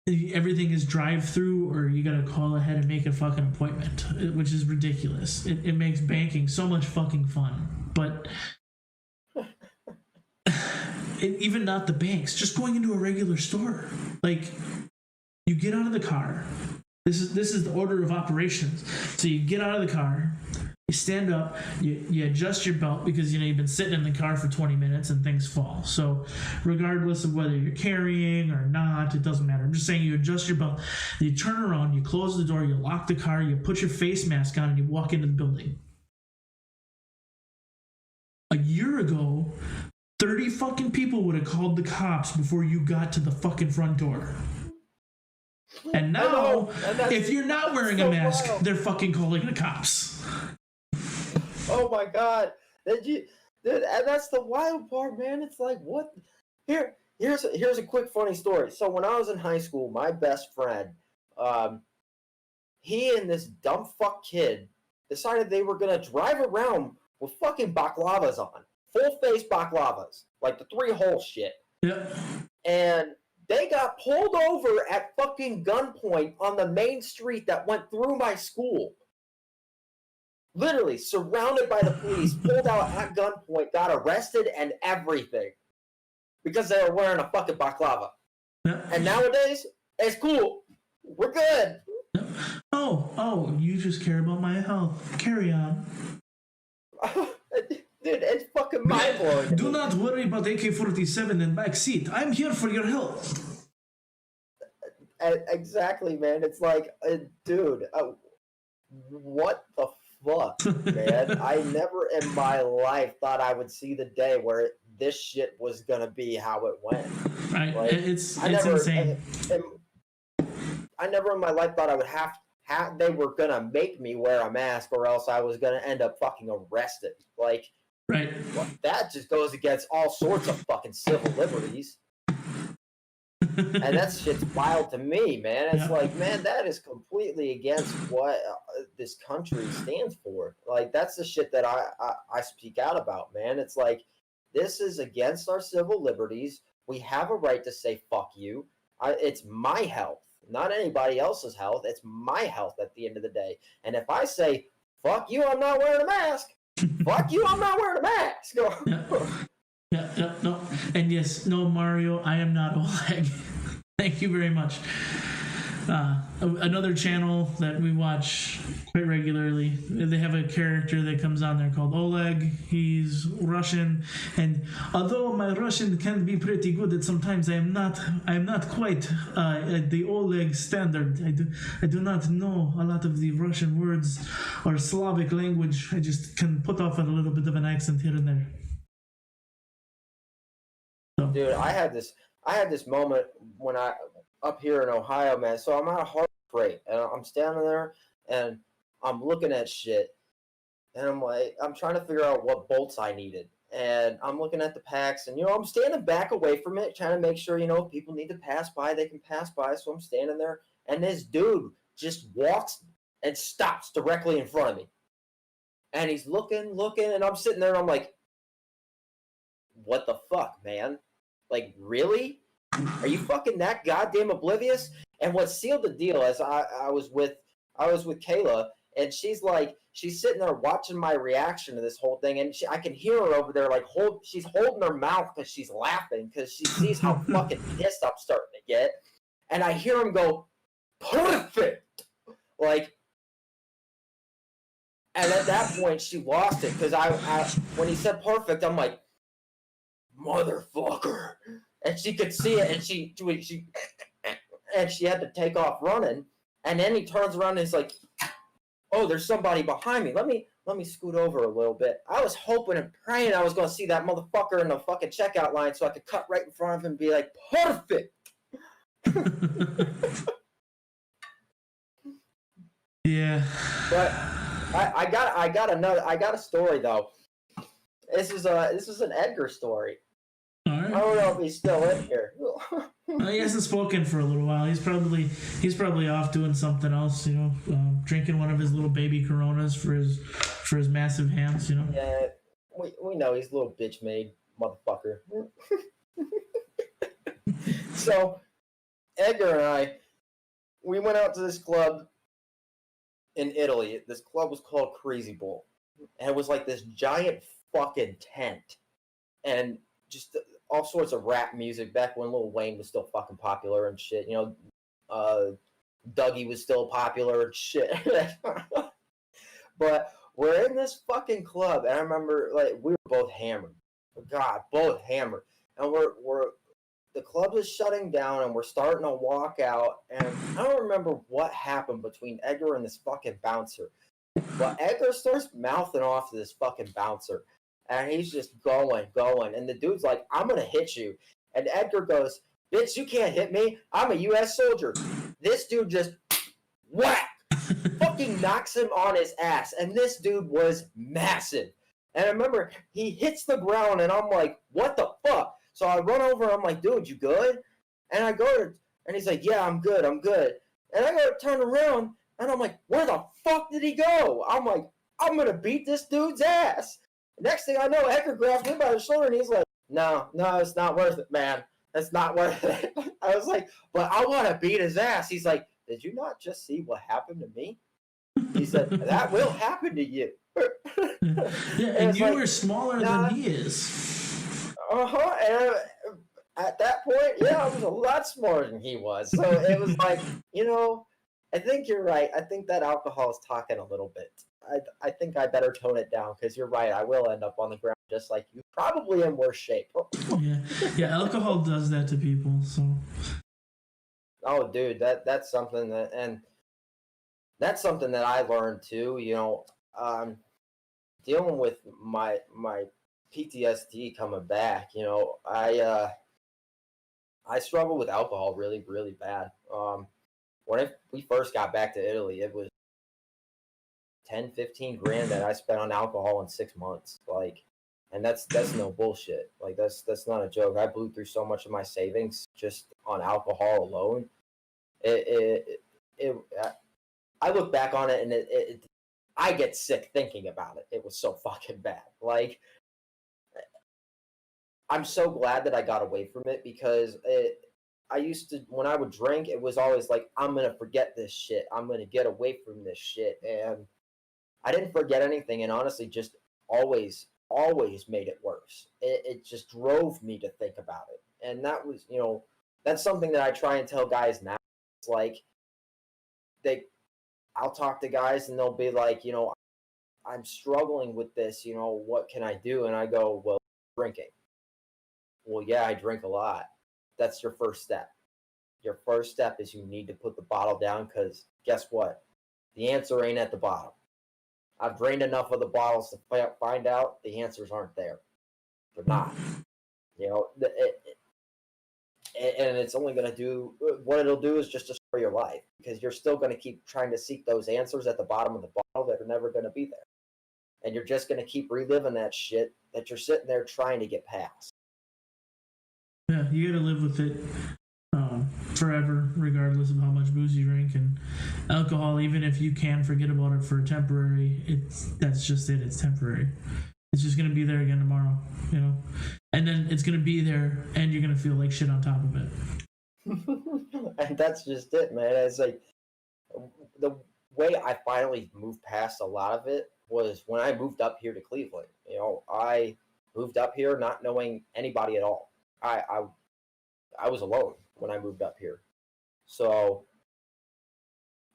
everything is drive-through, or you gotta call ahead and make a fucking appointment, which is ridiculous. It makes banking so much fucking fun. But even not the banks, just going into a regular store. Like, you get out of the car. This is the order of operations. So you get out of the car, you stand up, you adjust your belt because you've been sitting in the car for 20 minutes and things fall. So regardless of whether you're carrying or not, it doesn't matter. I'm just saying you adjust your belt, you turn around, you close the door, you lock the car, you put your face mask on, and you walk into the building. A year ago, 30 fucking people would have called the cops before you got to the fucking front door. And now, if you're not wearing a mask, they're fucking calling the cops.
Oh my god, dude, and that's the wild part, man. It's like, what? Here's a quick funny story. So when I was in high school, my best friend, he and this dumb fuck kid decided they were gonna drive around with fucking baklavas on, full face baklavas, like the 3-hole shit.
Yeah.
And they got pulled over at fucking gunpoint on the main street that went through my school. Literally surrounded by the police, pulled out at gunpoint, got arrested and everything because they were wearing a fucking baklava.
Yeah.
And nowadays, it's cool. We're good.
Oh, you just care about my health. Carry on.
Dude, it's fucking mind-blowing.
Do not worry about AK-47 in back seat. I'm here for your health.
Exactly, man. It's like, dude, what the fuck, man? I never in my life thought I would see the day where this shit was gonna be how it went.
Right,
like,
it's insane.
I never in my life thought I would have they were gonna make me wear a mask, or else I was gonna end up fucking arrested. Like,
right.
That just goes against all sorts of fucking civil liberties. And that shit's wild to me, man. It's like, man, that is completely against what this country stands for. Like, that's the shit that I speak out about, man. It's like, this is against our civil liberties. We have a right to say fuck you. It's my health, not anybody else's health. It's my health at the end of the day. And if I say fuck you, I'm not wearing a mask. Fuck you, I'm not wearing a mask.
No. And yes, no, Mario, I am not Oleg. Thank you very much. Another channel that we watch quite regularly, they have a character that comes on there called Oleg. He's Russian, and although my Russian can be pretty good at sometimes, I am not quite at the Oleg standard. I do not know a lot of the Russian words or Slavic language. I just can put off a little bit of an accent here and there. So.
Dude, I had this moment when I up here in Ohio, man. So I'm at a hard freight, and I'm standing there, and I'm looking at shit, and I'm like, I'm trying to figure out what bolts I needed, and I'm looking at the packs, and I'm standing back away from it, trying to make sure if people need to pass by, they can pass by. So I'm standing there, and this dude just walks and stops directly in front of me, and he's looking, and I'm sitting there, and I'm like, what the fuck, man? Like, really? Are you fucking that goddamn oblivious? And what sealed the deal is I was with Kayla, and she's sitting there watching my reaction to this whole thing, and I can hear her over there she's holding her mouth because she's laughing because she sees how fucking pissed I'm starting to get, and I hear him go, perfect, like, And at that point, she lost it because I when he said perfect, I'm like, motherfucker. And she could see it, and she had to take off running. And then he turns around and he's like, oh, there's somebody behind me. Let me scoot over a little bit. I was hoping and praying I was going to see that motherfucker in the fucking checkout line so I could cut right in front of him and be like, perfect.
Yeah.
But I got a story though. This is an Edgar story.
All right.
I don't know if he's still in here.
He hasn't spoken for a little while. He's probably off doing something else, drinking one of his little baby Coronas for his massive hands,
Yeah, we know he's a little bitch made motherfucker. So Edgar and I, we went out to this club in Italy. This club was called Crazy Bull, and it was like this giant fucking tent, and just all sorts of rap music back when Lil Wayne was still fucking popular and shit. Dougie was still popular and shit. But we're in this fucking club, and I remember like we were both hammered. God, both hammered, and the club is shutting down, and we're starting to walk out, and I don't remember what happened between Edgar and this fucking bouncer, but Edgar starts mouthing off to this fucking bouncer, and he's just going, and the dude's like, I'm gonna hit you, and Edgar goes, bitch, you can't hit me, I'm a U.S. soldier. This dude just whack, fucking knocks him on his ass, and this dude was massive, and I remember he hits the ground, and I'm like, what the fuck? So I run over, I'm like, dude, you good? And I go to, and he's like, yeah, I'm good. And I go to turn around, and I'm like, where the fuck did he go? I'm like, I'm going to beat this dude's ass. Next thing I know, Edgar grabs me by the shoulder, and he's like, no, it's not worth it, man. It's not worth it. I was like, but I want to beat his ass. He's like, did you not just see what happened to me? He said, that will happen to you.
Yeah, and you were smaller than he is.
And at that point, yeah, I was a lot smaller than he was. So it was like, I think you're right. I think that alcohol is talking a little bit. I think I better tone it down because you're right. I will end up on the ground just like you, probably in worse shape.
Yeah, alcohol does that to people. So.
Oh, dude, that's something that I learned too. Dealing with my PTSD coming back, I struggled with alcohol really, really bad. When we first got back to Italy, it was 10, 15 grand that I spent on alcohol in 6 months. Like, and that's no bullshit. Like, that's not a joke. I blew through so much of my savings just on alcohol alone. I look back on it, and I get sick thinking about it. It was so fucking bad. Like, I'm so glad that I got away from it because I used to, when I would drink, it was always like, I'm going to forget this shit. I'm going to get away from this shit. And I didn't forget anything, and honestly just always made it worse. It just drove me to think about it. And that was, that's something that I try and tell guys now. It's like, I'll talk to guys and they'll be like, I'm struggling with this, what can I do? And I go, well, drinking. Well, yeah, I drink a lot. That's your first step. Your first step is you need to put the bottle down because guess what? The answer ain't at the bottom. I've drained enough of the bottles to find out the answers aren't there. They're not. And it's only going to do, what it'll do is just destroy your life because you're still going to keep trying to seek those answers at the bottom of the bottle that are never going to be there. And you're just going to keep reliving that shit that you're sitting there trying to get past.
Yeah, you got to live with it forever, regardless of how much booze you drink. And alcohol, even if you can forget about it for temporary, that's just it. It's temporary. It's just going to be there again tomorrow, and then it's going to be there, and you're going to feel like shit on top of it.
And that's just it, man. It's like the way I finally moved past a lot of it was when I moved up here to Cleveland. I moved up here not knowing anybody at all. I was alone when I moved up here. So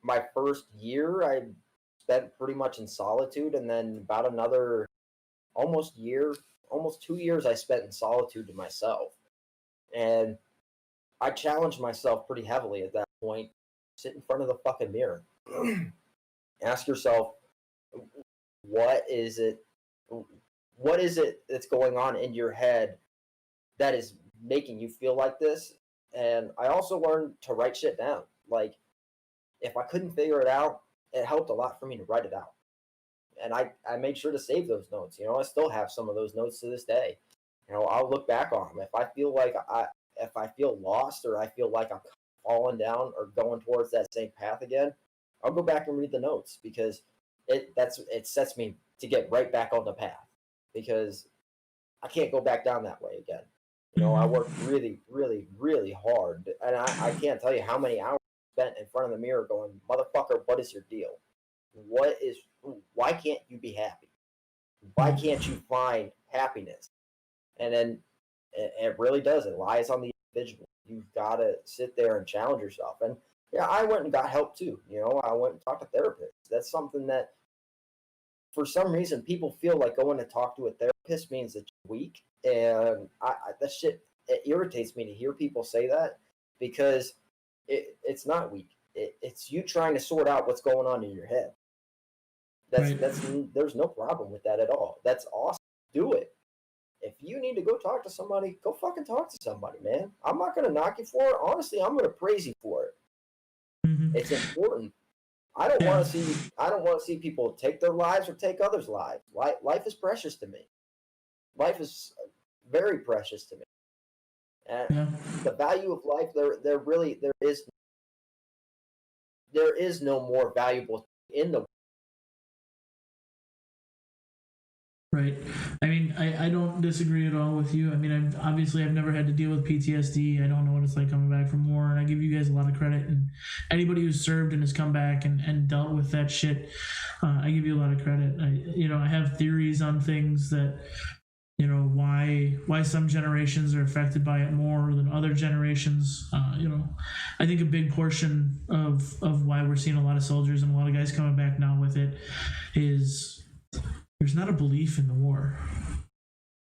my first year, I spent pretty much in solitude, and then about another almost 2 years I spent in solitude to myself. And I challenged myself pretty heavily at that point. Sit in front of the fucking mirror. Ask yourself, what is it that's going on in your head that is making you feel like this? And I also learned to write shit down. Like, if I couldn't figure it out, it helped a lot for me to write it out. And I made sure to save those notes. You know, I still have some of those notes to this day. You know, I'll look back on them. If I feel lost, or I feel like I'm falling down or going towards that same path again, I'll go back and read the notes, because it sets me to get right back on the path, because I can't go back down that way again. You know, I worked really, really, really hard, and I can't tell you how many hours I spent in front of the mirror going, motherfucker, what is your deal? Why can't you be happy? Why can't you find happiness? And then it really does. It lies on the individual. You've got to sit there and challenge yourself. And yeah, I went and got help too. You know, I went and talked to therapists. That's something that, for some reason, people feel like going to talk to a therapist means that you're weak. And that shit, it irritates me to hear people say that, because it's not weak. It's you trying to sort out what's going on in your head. There's no problem with that at all. That's awesome. Do it. If you need to go talk to somebody, go fucking talk to somebody, man. I'm not going to knock you for it. Honestly, I'm going to praise you for it. Mm-hmm. It's important. I don't want to see people take their lives or take others' lives. Life is precious to me. Life is very precious to me. And the value of life, there is no more valuable in the world.
Right. I mean, I don't disagree at all with you. I mean, I've never had to deal with PTSD. I don't know what it's like coming back from war, and I give you guys a lot of credit. And anybody who's served and has come back and dealt with that shit, I give you a lot of credit. I have theories on things that, you know, why some generations are affected by it more than other generations. I think a big portion of why we're seeing a lot of soldiers and a lot of guys coming back now with it is there's not a belief in the war.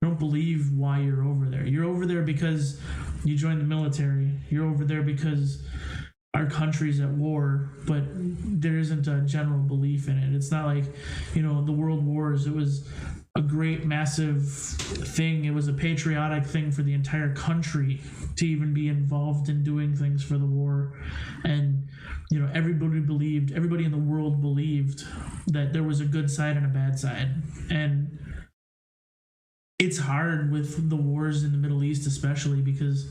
You don't believe why you're over there. You're over there because you joined the military. You're over there because our country's at war, but there isn't a general belief in it. It's not like, you know, the world wars. It was a great, massive thing. It was a patriotic thing for the entire country to even be involved in doing things for the war. And, you know, everybody in the world believed that there was a good side and a bad side. And it's hard with the wars in the Middle East, especially because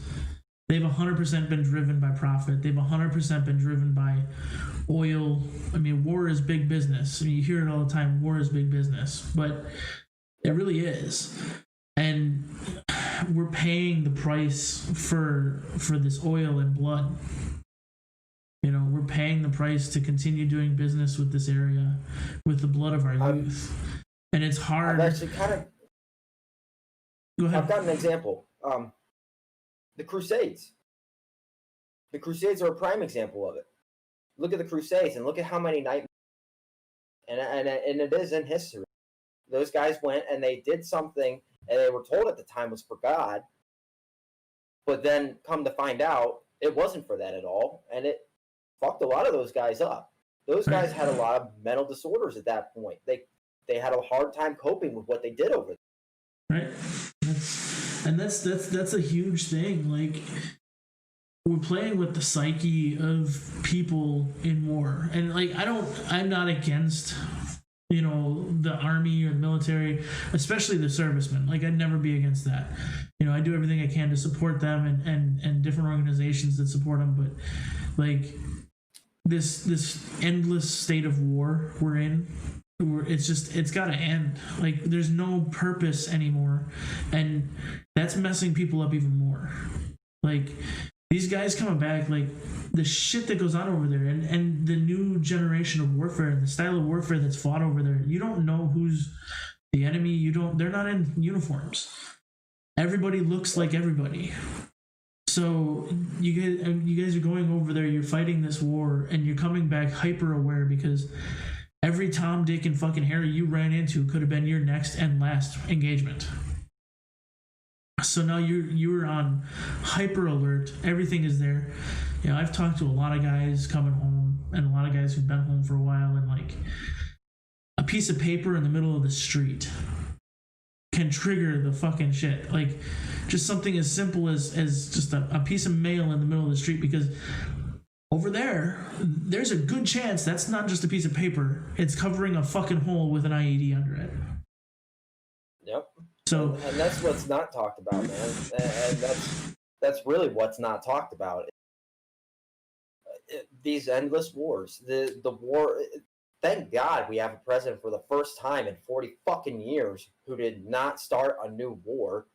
they've 100% been driven by profit. They've 100% been driven by oil. I mean, war is big business. I mean, you hear it all the time, war is big business, but it really is. And we're paying the price for this oil and blood. You know, we're paying the price to continue doing business with this area, with the blood of our youth. And it's hard.
I've actually
Go ahead.
I've got an example. The Crusades. The Crusades are a prime example of it. Look at the Crusades and look at how many nightmares. And it is in history. Those guys went and they did something, and they were told at the time was for God. But then come to find out, it wasn't for that at all. And it fucked a lot of those guys up. Those guys had a lot of mental disorders at that point. They had a hard time coping with what they did over there.
Right. That's a huge thing. Like, we're playing with the psyche of people in war. And like, I'm not against, you know, the army or the military, especially the servicemen. Like, I'd never be against that. You know, I do everything I can to support them and different organizations that support them. But like, this endless state of war we're in, it's got to end. Like, there's no purpose anymore, and that's messing people up even more. Like, these guys coming back, like, the shit that goes on over there, and the new generation of warfare and the style of warfare that's fought over there, you don't know who's the enemy. They're not in uniforms. Everybody looks like everybody. So you guys are going over there, you're fighting this war, and you're coming back hyper aware because Every Tom, Dick, and fucking Harry you ran into could have been your next and last engagement. So now you're on hyper alert. Everything is there. You know, I've talked to a lot of guys coming home, and a lot of guys who've been home for a while, and like a piece of paper in the middle of the street can trigger the fucking shit. Like just something as simple as just a piece of mail in the middle of the street, because over there's a good chance that's not just a piece of paper. It's covering a fucking hole with an IED under it.
Yep.
So,
and that's what's not talked about, man. And that's really what's not talked about. These endless wars. The war. Thank God we have a president for the first time in 40 fucking years who did not start a new war.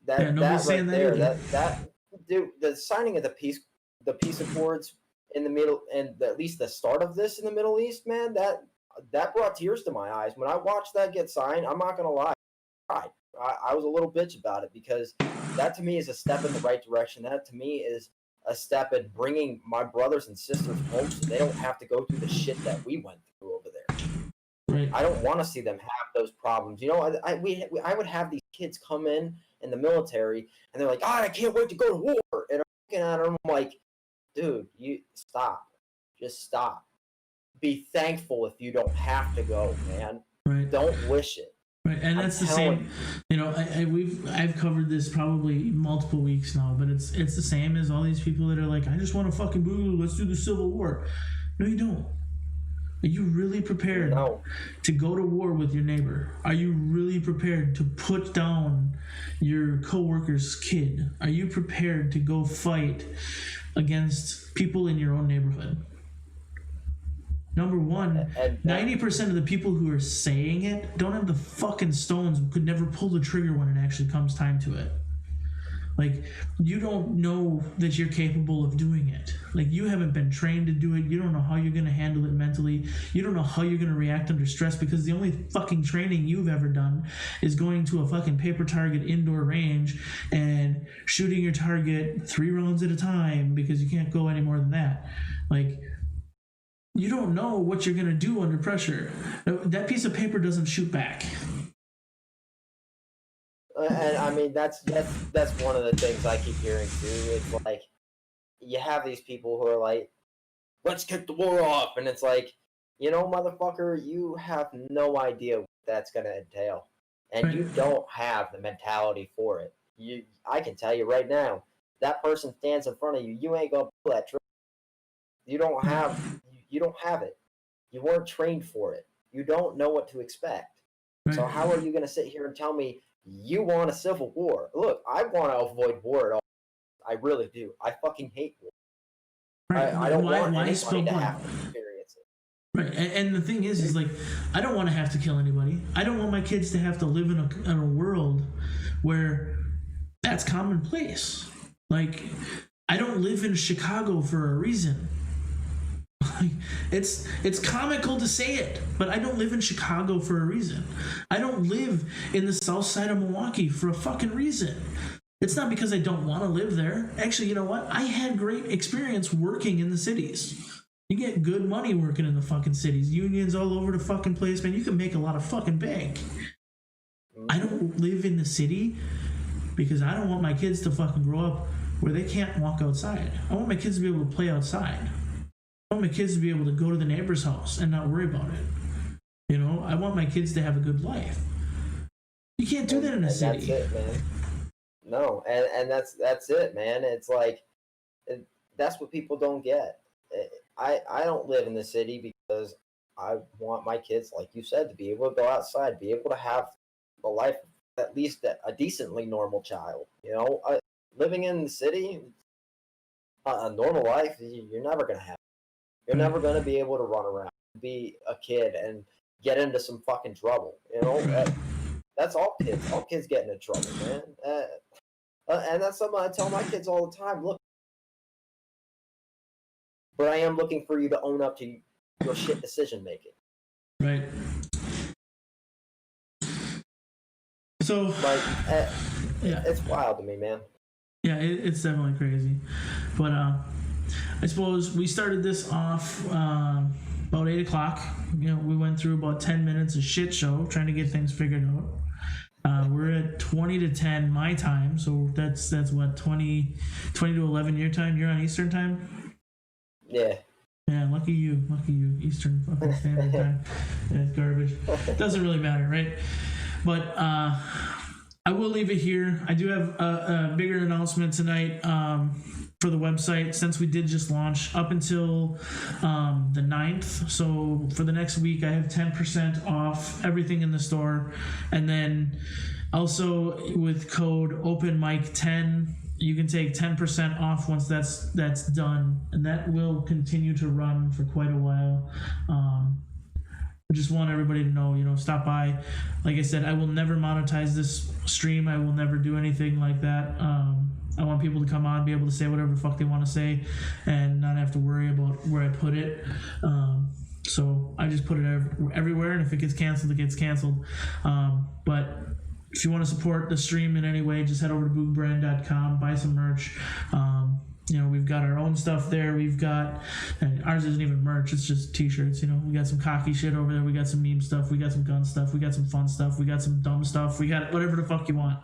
That right there, that dude, the signing of the peace accords in the middle, and at least the start of this in the Middle East, man, that brought tears to my eyes. When I watched that get signed, I'm not gonna lie, I was a little bitch about it, because that to me is a step in the right direction. That to me is a step in bringing my brothers and sisters home, so they don't have to go through the shit that we went through over there.
Right.
I don't want to see them have those problems. You know, I would have these kids come in the military, and they're like, "God, I can't wait to go to war." And I'm looking at them, I'm like, "Dude, you stop. Just stop. Be thankful if you don't have to go, man.
Right.
Don't wish it."
Right, and that's the same. You know, I've covered this probably multiple weeks now, but it's the same as all these people that are like, I just want to fucking boo. Let's do the Civil War. No, you don't. Are you really prepared to go to war with your neighbor? Are you really prepared to put down your coworker's kid? Are you prepared to go fight against people in your own neighborhood? Number one, 90% of the people who are saying it don't have the fucking stones, could never pull the trigger when it actually comes time to it. Like, you don't know that you're capable of doing it. Like, you haven't been trained to do it. You don't know how you're going to handle it mentally. You don't know how you're going to react under stress, because the only fucking training you've ever done is going to a fucking paper target indoor range and shooting your target 3 rounds at a time, because you can't go any more than that. Like, you don't know what you're going to do under pressure. That piece of paper doesn't shoot back.
And I mean, that's one of the things I keep hearing too. It's like, you have these people who are like, let's kick the war off. And it's like, you know, motherfucker, you have no idea what that's going to entail. And you don't have the mentality for it. I can tell you right now, that person stands in front of you, you ain't going to pull that trigger. You don't have it. You weren't trained for it. You don't know what to expect. Right. So how are you going to sit here and tell me you want a civil war? Look, I want to avoid war at all. I really do. I fucking hate war. Right. I don't want anybody to have to experience it.
Right. And the thing is like, I don't want to have to kill anybody. I don't want my kids to have to live in a world where that's commonplace. Like, I don't live in Chicago for a reason. It's comical to say it, but I don't live in Chicago for a reason. I don't live in the south side of Milwaukee for a fucking reason. It's not because I don't want to live there. Actually, you know what? I had great experience working in the cities. You get good money working in the fucking cities. Unions all over the fucking place, man. You can make a lot of fucking bank. I don't live in the city because I don't want my kids to fucking grow up where they can't walk outside. I want my kids to be able to play outside. I want my kids to be able to go to the neighbor's house and not worry about it. You know, I want my kids to have a good life. You can't do that in a city.
That's it, man. No, and that's it, man. It's like, that's what people don't get. I don't live in the city because I want my kids, like you said, to be able to go outside, be able to have a life, at least a decently normal child. You know, living in the city, a normal life, you're never going to have. You're never going to be able to run around, be a kid, and get into some fucking trouble. You know, that's all kids. All kids get into trouble, man. And that's something I tell my kids all the time. Look, but I am looking for you to own up to your shit decision making.
Right. So,
like,
yeah,
it's wild to me, man.
Yeah, it's definitely crazy, but I suppose we started this off about 8 o'clock. We went through about 10 minutes of shit show trying to get things figured out. We're at 20 to 10 my time, so that's what, 20 to 11 your time. You're on Eastern time?
Yeah.
Yeah, lucky you, Eastern fucking Standard Time. Yeah, it's garbage. Doesn't really matter, right? But I will leave it here. I do have a bigger announcement tonight for the website, since we did just launch up until the 9th. So for the next week, I have 10% off everything in the store. And then also with code OpenMic10, you can take 10% off once that's done, and that will continue to run for quite a while. I just want everybody to know, stop by. Like I said, I will never monetize this stream. I will never do anything like that. I want people to come on, be able to say whatever the fuck they want to say, and not have to worry about where I put it. So I just put it everywhere, and if it gets canceled, it gets canceled. But if you want to support the stream in any way, just head over to boogbrand.com, buy some merch. We've got our own stuff there. And ours isn't even merch, it's just t-shirts. We got some cocky shit over there. We got some meme stuff. We got some gun stuff. We got some fun stuff. We got some dumb stuff. We got whatever the fuck you want.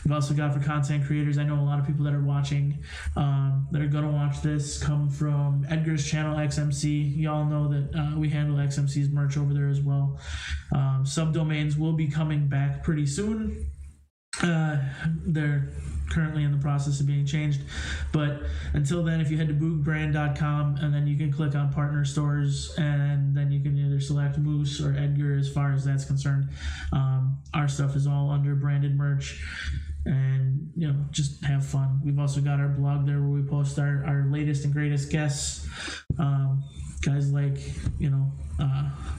We've also got for content creators. I know a lot of people that are watching, that are going to watch this, come from Edgar's channel, XMC. Y'all know that we handle XMC's merch over there as well. Subdomains will be coming back pretty soon. They're currently in the process of being changed, but until then, if you head to boogbrand.com, and then you can click on partner stores, and then you can either select Moose or Edgar as far as that's concerned. Our stuff is all under branded merch, and just have fun. We've also got our blog there where we post our latest and greatest guests, guys like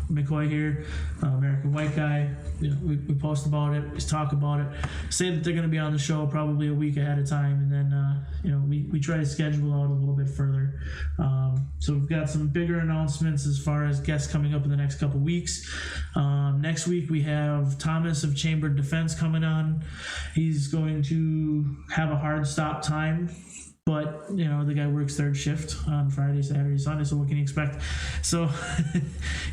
McCoy here, American White Guy. We post about it, we talk about it, say that they're going to be on the show probably a week ahead of time, and then we try to schedule out a little bit further. So we've got some bigger announcements as far as guests coming up in the next couple weeks. Next week we have Thomas of Chambered Defense coming on. He's going to have a hard stop time, but the guy works third shift on Friday, Saturday, Sunday, so what can you expect? So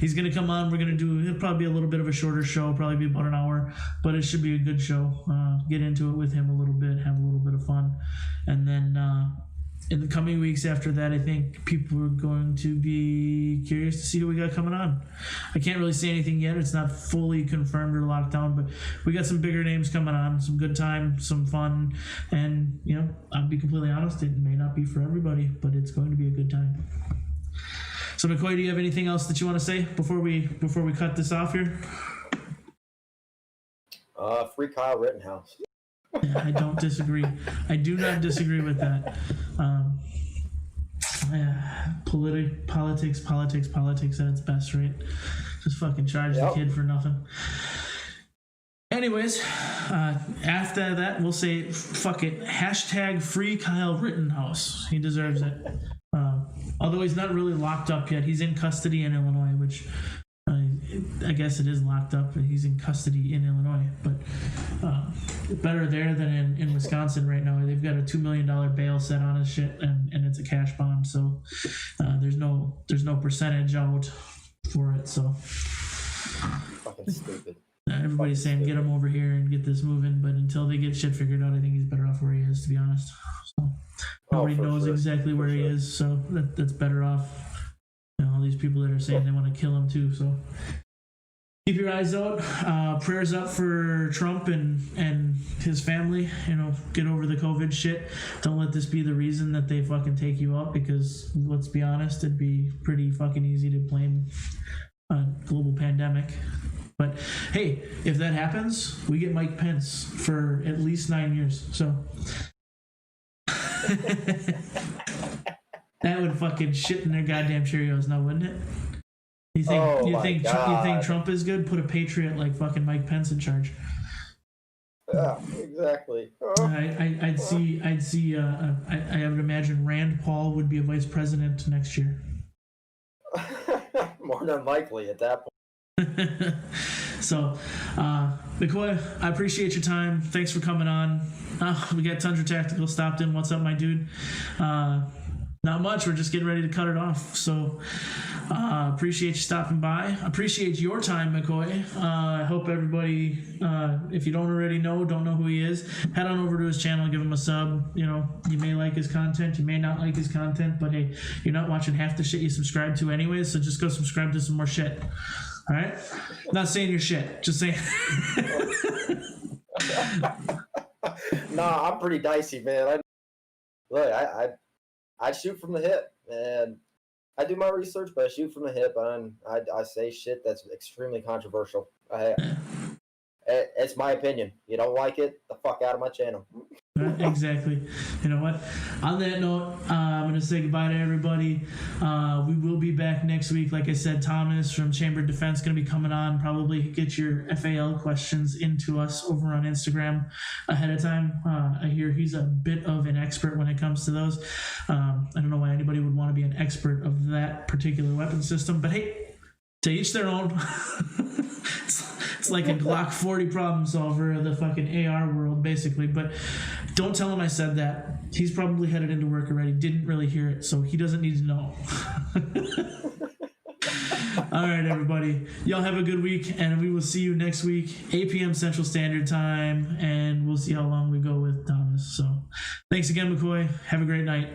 he's gonna come on. It'll probably be a little bit of a shorter show, probably be about an hour, but it should be a good show. Get into it with him a little bit, have a little bit of fun, and then in the coming weeks after that, I think people are going to be curious to see who we got coming on. I can't really say anything yet. It's not fully confirmed or locked down, but we got some bigger names coming on, some good time, some fun, and I'll be completely honest, it may not be for everybody, but it's going to be a good time. So McCoy, do you have anything else that you want to say before we cut this off here?
Free Kyle Rittenhouse.
Yeah, I don't disagree. I do not disagree with that. Politics at its best, right? Just fucking charge the kid for nothing. Anyways, after that, we'll say, fuck it. # free Kyle Rittenhouse. He deserves it. Although he's not really locked up yet. He's in custody in Illinois, which I guess it is locked up. He's in custody in Illinois, but better there than in Wisconsin right now. They've got a $2 million bail set on his shit, and it's a cash bond, so there's no percentage out for it. So
Fucking stupid.
Everybody's saying get him over here and get this moving, but until they get shit figured out, I think he's better off where he is, to be honest. So nobody knows exactly where he is, so that's better off. All these people that are saying they want to kill him too, so keep your eyes out. Prayers up for Trump and his family. Get over the COVID shit. Don't let this be the reason that they fucking take you out, because let's be honest, it'd be pretty fucking easy to blame a global pandemic. But hey, if that happens, we get Mike Pence for at least 9 years. So that would fucking shit in their goddamn Cheerios now, wouldn't it? You think Trump is good? Put a patriot like fucking Mike Pence in charge.
Yeah, exactly.
I would imagine Rand Paul would be a vice president next year.
More than likely at that point.
So, McCoy, I appreciate your time. Thanks for coming on. We got Tundra Tactical stopped in. What's up, my dude? Not much. We're just getting ready to cut it off. So appreciate you stopping by. Appreciate your time, McCoy. I hope everybody, if you don't already know who he is, head on over to his channel, give him a sub. You know, you may like his content, you may not like his content, but hey, you're not watching half the shit you subscribe to anyways, so just go subscribe to some more shit. All right? Not saying you're shit, just saying.
Nah, I'm pretty dicey, man. I shoot from the hip, and I do my research, but I shoot from the hip, and I say shit that's extremely controversial. It's my opinion. You don't like it, the fuck out of my channel.
Exactly. You know what? On that note, I'm going to say goodbye to everybody. We will be back next week. Like I said, Thomas from Chamber of Defense going to be coming on. Probably get your FAL questions into us over on Instagram ahead of time. I hear he's a bit of an expert when it comes to those. I don't know why anybody would want to be an expert of that particular weapon system, but hey, to each their own. It's like a Glock 40 problem solver of the fucking AR world, basically. But don't tell him I said that. He's probably headed into work already. Didn't really hear it, so he doesn't need to know. All right, everybody. Y'all have a good week, and we will see you next week, 8 p.m. Central Standard Time, and we'll see how long we go with Thomas. So thanks again, McCoy. Have a great night.